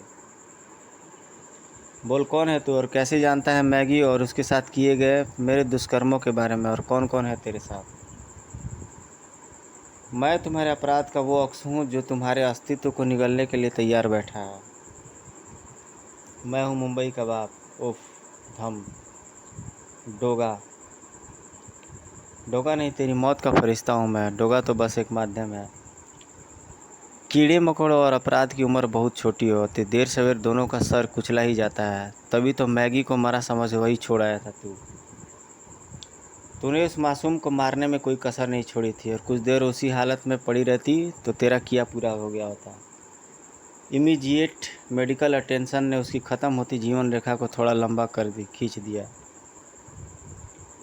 बोल, कौन है तू और कैसे जानता है मैगी और उसके साथ किए गए मेरे दुष्कर्मों के बारे में, और कौन कौन है तेरे साथ? मैं तुम्हारे अपराध का वो अक्स हूँ जो तुम्हारे अस्तित्व को निगलने के लिए तैयार बैठा है। मैं हूँ मुंबई का बाप। उफ, धम, डोगा। डोगा नहीं, तेरी मौत का फरिश्ता हूँ मैं। डोगा तो बस एक माध्यम है। कीड़े मकोड़ों और अपराध की उम्र बहुत छोटी होती, देर सवेर दोनों का सर कुचला ही जाता है। तभी तो मैगी को मरा समझ वही छोड़ आया था तूने उस मासूम को मारने में कोई कसर नहीं छोड़ी थी, और कुछ देर उसी हालत में पड़ी रहती तो तेरा किया पूरा हो गया होता। इमीडिएट मेडिकल अटेंशन ने उसकी ख़त्म होती जीवन रेखा को थोड़ा लंबा खींच दिया।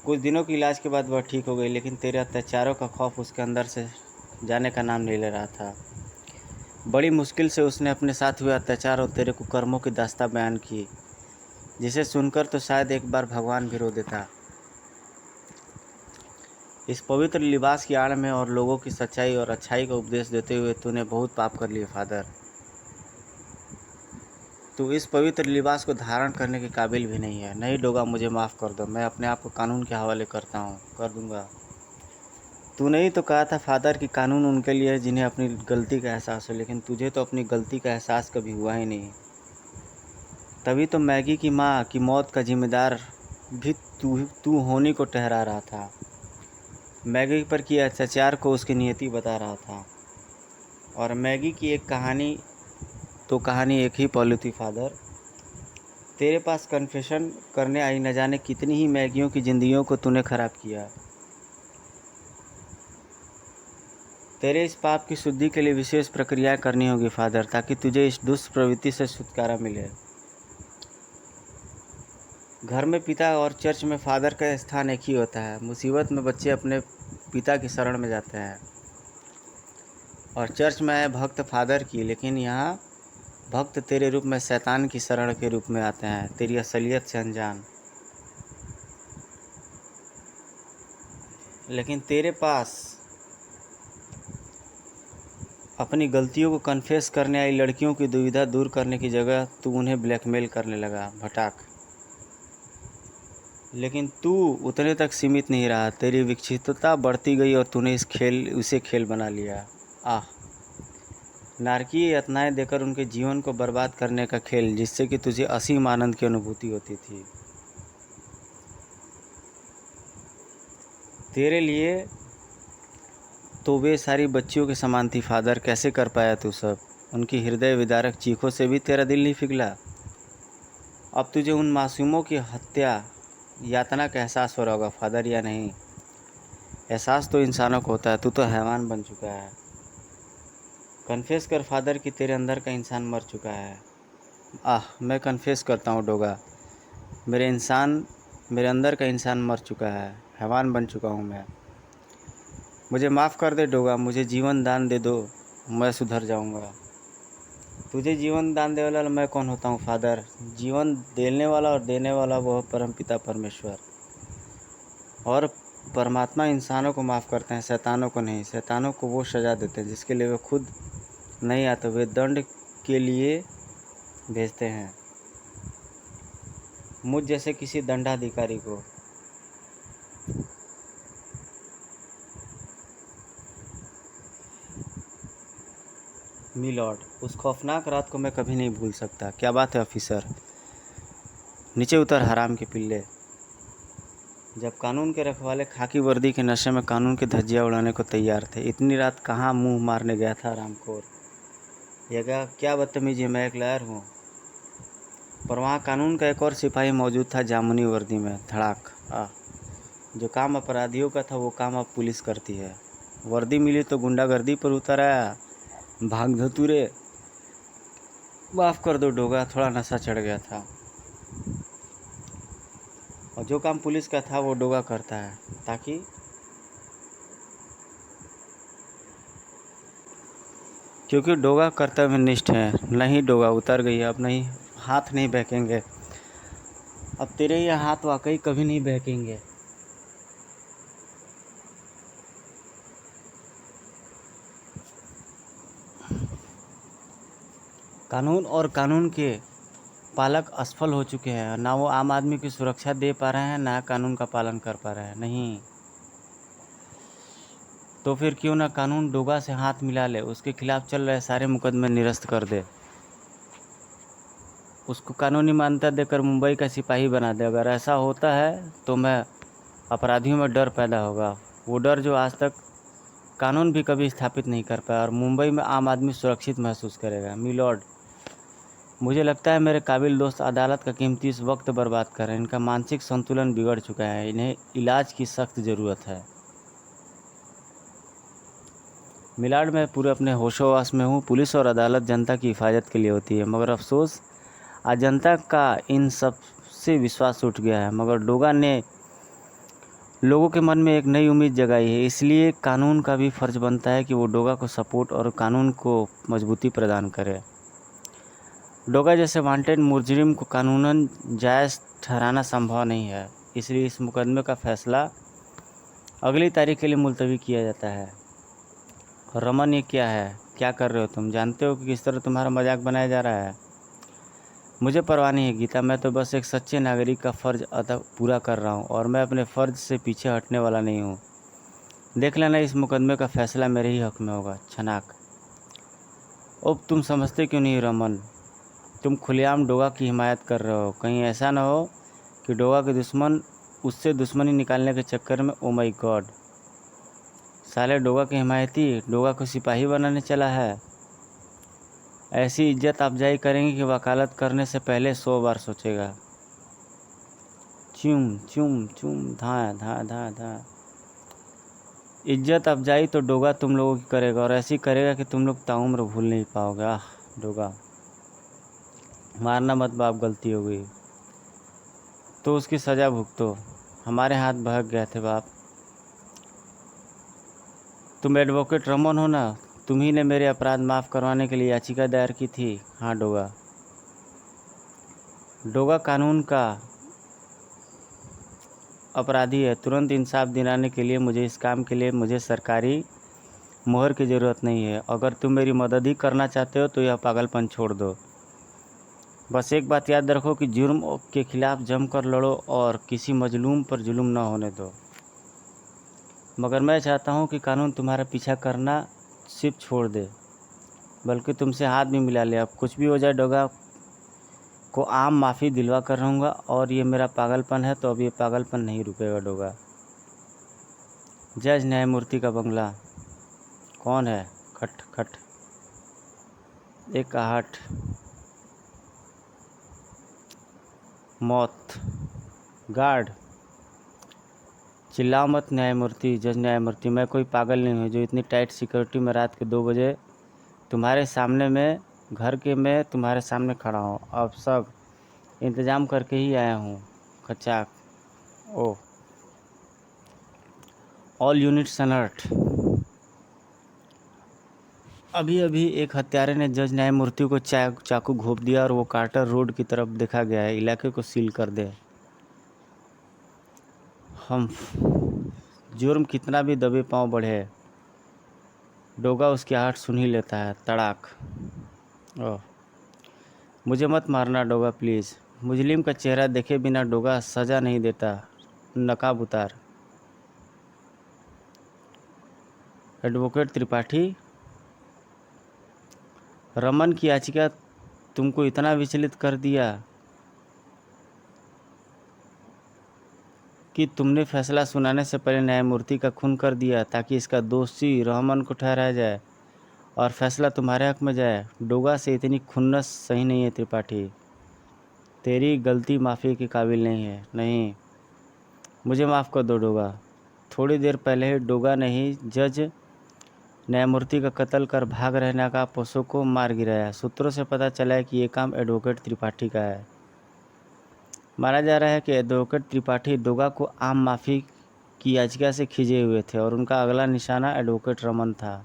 कुछ दिनों के इलाज के बाद वह ठीक हो गई, लेकिन तेरे अत्याचारों का खौफ उसके अंदर से जाने का नाम नहीं ले रहा था। बड़ी मुश्किल से उसने अपने साथ हुए अत्याचार और तेरे कुकर्मों की दास्तां बयान की, जिसे सुनकर तो शायद एक बार भगवान भी रो देता। इस पवित्र लिबास की आड़ में और लोगों की सच्चाई और अच्छाई का उपदेश देते हुए तूने बहुत पाप कर लिए फादर। तू इस पवित्र लिबास को धारण करने के काबिल भी नहीं है। नहीं डोगा, मुझे माफ़ कर दो, मैं अपने आप को कानून के हवाले कर दूंगा। तूने ही तो कहा था फादर कि कानून उनके लिए है जिन्हें अपनी गलती का एहसास हो, लेकिन तुझे तो अपनी गलती का एहसास कभी हुआ ही नहीं। तभी तो मैगी की माँ की मौत का जिम्मेदार भी तू होने को ठहरा रहा था। मैगी पर किए अत्याचार को उसकी नियति बता रहा था, और मैगी की एक कहानी एक ही पहलू थी फादर। तेरे पास कन्फेशन करने आई न जाने कितनी ही मैगियों की ज़िंदगियों को तूने ख़राब किया। तेरे इस पाप की शुद्धि के लिए विशेष प्रक्रियाएं करनी होगी फादर, ताकि तुझे इस दुष्ट प्रवृत्ति से छुटकारा मिले। घर में पिता और चर्च में फादर का स्थान एक ही होता है। मुसीबत में बच्चे अपने पिता की शरण में जाते हैं और चर्च में आए भक्त फादर की, लेकिन यहाँ भक्त तेरे रूप में शैतान की शरण के रूप में आते हैं, तेरी असलियत से अनजान। लेकिन तेरे पास अपनी गलतियों को कन्फेस करने आई लड़कियों की दुविधा दूर करने की जगह तू उन्हें ब्लैकमेल करने लगा, भटाक। लेकिन तू उतने तक सीमित नहीं रहा, तेरी विक्षिप्तता बढ़ती गई और तूने उसे खेल बना लिया। आह, नारकीय यातनाएं देकर उनके जीवन को बर्बाद करने का खेल, जिससे कि तुझे असीम आनंद की अनुभूति होती थी। तेरे लिए तो वे सारी बच्चियों के समान थी फादर, कैसे कर पाया तू सब? उनकी हृदय विदारक चीखों से भी तेरा दिल नहीं पिघला? अब तुझे उन मासूमों की हत्या यातना का एहसास हो रहा होगा फादर, या नहीं? एहसास तो इंसानों को होता है, तू तो हैवान बन चुका है। कन्फेस कर फादर कि तेरे अंदर का इंसान मर चुका है। आह, मैं कन्फेस करता हूँ डोगा, मेरे अंदर का इंसान मर चुका है, हैवान बन चुका हूँ मैं। मुझे माफ़ कर दे डोगा, मुझे जीवन दान दे दो, मैं सुधर जाऊँगा। तुझे जीवन दान देने वाला मैं कौन होता हूँ फादर? जीवन देने वाला और देने वाला वो परमपिता परमेश्वर। और परमात्मा इंसानों को माफ़ करते हैं, शैतानों को नहीं। शैतानों को वो सज़ा देते हैं जिसके लिए वे खुद नहीं आते, वे दंड के लिए भेजते हैं, मुझ जैसे किसी दंडाधिकारी को। मी लॉर्ड, उस खौफनाक रात को मैं कभी नहीं भूल सकता। क्या बात है ऑफिसर, नीचे उतर हराम के पिल्ले। जब कानून के रखवाले खाकी वर्दी के नशे में कानून की धज्जियाँ उड़ाने को तैयार थे, इतनी रात कहाँ मुंह मारने गया था हरामखोर? यह क्या बदतमीजी, मैं एक लायर हूँ। पर वहाँ कानून का एक और सिपाही मौजूद था, जामुनी वर्दी में। धड़ाक। जो काम अपराधियों का था वो काम अब पुलिस करती है। वर्दी मिली तो गुंडागर्दी पर उतर आया, भाग धतूरे। माफ़ कर दो डोगा, थोड़ा नशा चढ़ गया था। और जो काम पुलिस का था वो डोगा करता है, ताकि क्योंकि डोगा कर्तव्यनिष्ठ है। नहीं डोगा, उतर गई, अब नहीं, हाथ नहीं बहकेंगे अब तेरे ये हाथ वाकई कभी नहीं बहकेंगे। कानून और कानून के पालक असफल हो चुके हैं। ना वो आम आदमी की सुरक्षा दे पा रहे हैं, ना कानून का पालन कर पा रहे हैं। नहीं तो फिर क्यों ना कानून डोगा से हाथ मिला ले, उसके खिलाफ चल रहे सारे मुकदमे निरस्त कर दे, उसको कानूनी मान्यता देकर मुंबई का सिपाही बना दे। अगर ऐसा होता है तो मैं अपराधियों में डर पैदा होगा, वो डर जो आज तक कानून भी कभी स्थापित नहीं कर पाया, और मुंबई में आम आदमी सुरक्षित महसूस करेगा। मिलॉर्ड, मुझे लगता है मेरे काबिल दोस्त अदालत का कीमती इस वक्त बर्बाद कर रहे हैं। इनका मानसिक संतुलन बिगड़ चुका है, इन्हें इलाज की सख्त ज़रूरत है। मिलाड, मैं पूरे अपने होशोवास में हूँ। पुलिस और अदालत जनता की हिफाजत के लिए होती है, मगर अफसोस आज जनता का इन सब से विश्वास उठ गया है। मगर डोगा ने लोगों के मन में एक नई उम्मीद जगाई है, इसलिए कानून का भी फ़र्ज़ बनता है कि वो डोगा को सपोर्ट और कानून को मजबूती प्रदान करे। डोगा जैसे वांटेड मुजरिम को कानूनन जायज़ ठहराना संभव नहीं है, इसलिए इस मुकदमे का फैसला अगली तारीख के लिए मुलतवी किया जाता है। रमन, ये क्या है? क्या कर रहे हो तुम? जानते हो कि किस तरह तुम्हारा मजाक बनाया जा रहा है? मुझे परवाह नहीं है गीता, मैं तो बस एक सच्चे नागरिक का फ़र्ज़ अदा पूरा कर रहा हूँ, और मैं अपने फ़र्ज़ से पीछे हटने वाला नहीं हूँ। देख लेना, इस मुकदमे का फ़ैसला मेरे ही हक़ में होगा। छनाक। अब तुम समझते क्यों नहीं रमन? तुम खुलेआम डोगा की हिमायत कर रहे हो। कहीं ऐसा ना हो कि डोगा के दुश्मन उससे दुश्मनी निकालने के चक्कर में, ओ माई गॉड, साले डोगा के हिमायती डोगा को सिपाही बनाने चला है। ऐसी इज्जत अफजाई करेंगे कि वकालत करने से पहले 100 बार सोचेगा। चूम चूम चूम धा धा धा धा। इज्जत अफजाई तो डोगा तुम लोगों की करेगा, और ऐसी करेगा कि तुम लोग ताउम्र भूल नहीं पाओगे। आह डोगा, मारना मत बाप, गलती हो गई तो उसकी सज़ा भुगतो। हमारे हाथ बहक गए थे बाप। तुम एडवोकेट रमन हो ना, तुम ही ने मेरे अपराध माफ़ करवाने के लिए याचिका दायर की थी। हाँ डोगा। डोगा कानून का अपराधी है। तुरंत इंसाफ दिलाने के लिए मुझे, इस काम के लिए मुझे सरकारी मोहर की ज़रूरत नहीं है। अगर तुम मेरी मदद ही करना चाहते हो तो यह पागलपन छोड़ दो। बस एक बात याद रखो कि जुर्म के खिलाफ जमकर लड़ो और किसी मजलूम पर जुल्म न होने दो। मगर मैं चाहता हूँ कि कानून तुम्हारा पीछा करना सिर्फ छोड़ दे, बल्कि तुमसे हाथ भी मिला ले। अब कुछ भी हो जाए, डोगा को आम माफ़ी दिलवा कर रहूँगा। और ये मेरा पागलपन है तो अब ये पागलपन नहीं रुकेगा डोगा। जज न्यायमूर्ति का बंगला। कौन है? खट खट। एक आहट। मौत। गार्ड। चिल्लाओ मत न्यायमूर्ति। जज न्यायमूर्ति, मैं कोई पागल नहीं हूँ जो इतनी टाइट सिक्योरिटी में रात के 2 बजे तुम्हारे सामने में घर के में तुम्हारे सामने खड़ा हूँ। अब सब इंतज़ाम करके ही आया हूँ। खचाक। ओह। All units alert. अभी अभी एक हत्यारे ने जज न्यायमूर्ति को चाकू घोंप दिया और वो कार्टर रोड की तरफ देखा गया है। इलाके को सील कर दे। हम जुर्म कितना भी दबे पांव बढ़े, डोगा उसकी आहट सुन ही लेता है। तड़ाक। ओह। मुझे मत मारना डोगा प्लीज़। मुजरिम का चेहरा देखे बिना डोगा सज़ा नहीं देता। नकाब उतार। एडवोकेट त्रिपाठी, रमन की याचिका तुमको इतना विचलित कर दिया कि तुमने फैसला सुनाने से पहले न्यायमूर्ति का खून कर दिया ताकि इसका दोषी रमन को ठहराया जाए और फैसला तुम्हारे हक में जाए। डोगा से इतनी खुन्नस सही नहीं है त्रिपाठी। तेरी गलती माफ़ी के काबिल नहीं है। नहीं, मुझे माफ़ कर दो डोगा। थोड़ी देर पहले ही डोगा ने ही जज न्यायमूर्ति का कत्ल कर भाग रहने का पोसो को मार गिराया। सूत्रों से पता चला है कि ये काम एडवोकेट त्रिपाठी का है। माना जा रहा है कि एडवोकेट त्रिपाठी डोगा को आम माफ़ी की याचिका से खिंचे हुए थे और उनका अगला निशाना एडवोकेट रमन था।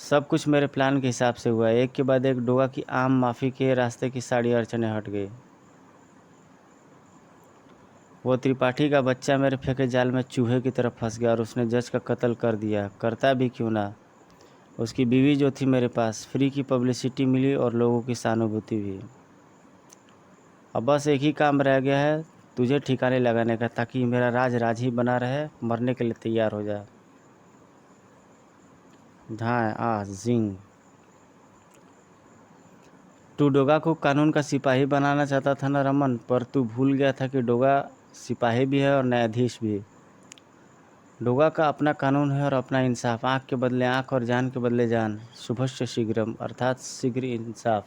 सब कुछ मेरे प्लान के हिसाब से हुआ। एक के बाद एक डोगा की आम माफ़ी के रास्ते की सारी अड़चनें हट गई। वो त्रिपाठी का बच्चा मेरे फेंके जाल में चूहे की तरफ फंस गया और उसने जज का कत्ल कर दिया। करता भी क्यों ना। उसकी बीवी जो थी मेरे पास, फ्री की पब्लिसिटी मिली और लोगों की सहानुभूति भी। अब बस एक ही काम रह गया है, तुझे ठिकाने लगाने का, ताकि मेरा राज राज ही बना रहे। मरने के लिए तैयार हो जा। धाए आ जिंग। तू डोगा को कानून का सिपाही बनाना चाहता था ना रमन, पर तू भूल गया था कि डोगा सिपाही भी है और न्यायाधीश भी। डोगा का अपना कानून है और अपना इंसाफ। आँख के बदले आँख और जान के बदले जान। शुभस्य शीघ्रम, अर्थात शीघ्र इंसाफ।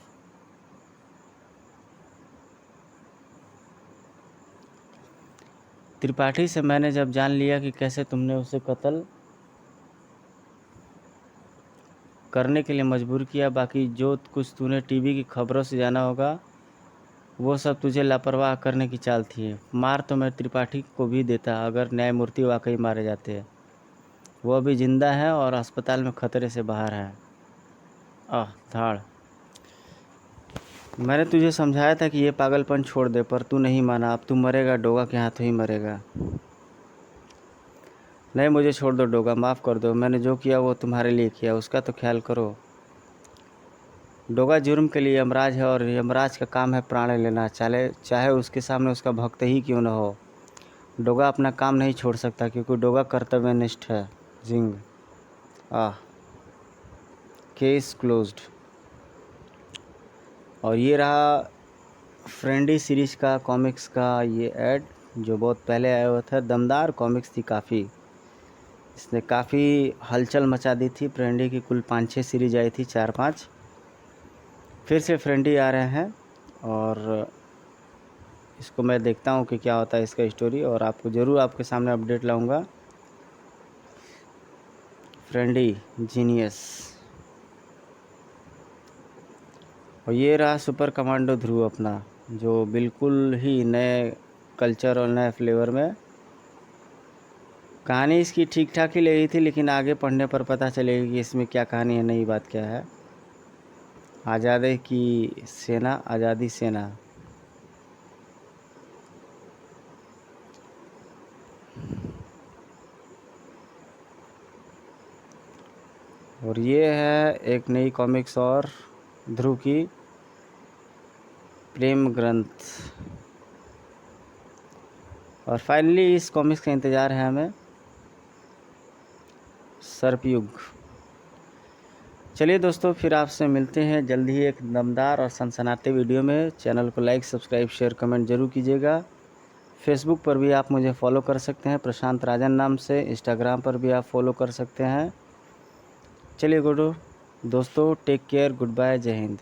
त्रिपाठी से मैंने जब जान लिया कि कैसे तुमने उसे कत्ल करने के लिए मजबूर किया, बाकी जो कुछ तूने टीवी की खबरों से जाना होगा वो सब तुझे लापरवाह करने की चाल थी। मार तो मैं त्रिपाठी को भी देता अगर न्यायमूर्ति वाकई मारे जाते। वो अभी जिंदा है और अस्पताल में खतरे से बाहर है। आह धाड़। मैंने तुझे समझाया था कि ये पागलपन छोड़ दे, पर तू नहीं माना। अब तू मरेगा, डोगा के हाथों ही मरेगा। नहीं, मुझे छोड़ दो डोगा, माफ़ कर दो। मैंने जो किया वो तुम्हारे लिए किया, उसका तो ख्याल करो। डोगा जुर्म के लिए यमराज है और यमराज का काम है प्राण लेना, चाहे उसके सामने उसका भक्त ही क्यों न हो। डोगा अपना काम नहीं छोड़ सकता क्योंकि डोगा कर्तव्यनिष्ठ है। जिंग। आह। Case closed. और ये रहा फ्रेंडी सीरीज़ का कॉमिक्स का ये ऐड, जो बहुत पहले आया हुआ था। दमदार कॉमिक्स थी काफ़ी। इसने काफ़ी हलचल मचा दी थी। फ्रेंडी की कुल 5-6 सीरीज आई थी, 4-5। फिर से फ्रेंडी आ रहे हैं और इसको मैं देखता हूँ कि क्या होता है इसका स्टोरी, और आपको ज़रूर आपके सामने अपडेट लाऊंगा। फ्रेंडी जीनियस। और ये रहा सुपर कमांडो ध्रुव अपना, जो बिल्कुल ही नए कल्चर और नए फ्लेवर में। कहानी इसकी ठीक ठाक ही लगी थी, लेकिन आगे पढ़ने पर पता चलेगी कि इसमें क्या कहानी है, नई बात क्या है। आज़ादी की सेना, आज़ादी सेना। और ये है एक नई कॉमिक्स और ध्रुव की प्रेम ग्रंथ। और फाइनली इस कॉमिक्स का इंतज़ार है हमें, सर्पयुग। चलिए दोस्तों, फिर आपसे मिलते हैं जल्द ही एक दमदार और सनसनाते वीडियो में। चैनल को लाइक, सब्सक्राइब, शेयर, कमेंट जरूर कीजिएगा। फेसबुक पर भी आप मुझे फॉलो कर सकते हैं प्रशांत राजन नाम से। इंस्टाग्राम पर भी आप फॉलो कर सकते हैं। चलिए गुड दोस्तों, टेक केयर, गुड बाय, जय हिंद।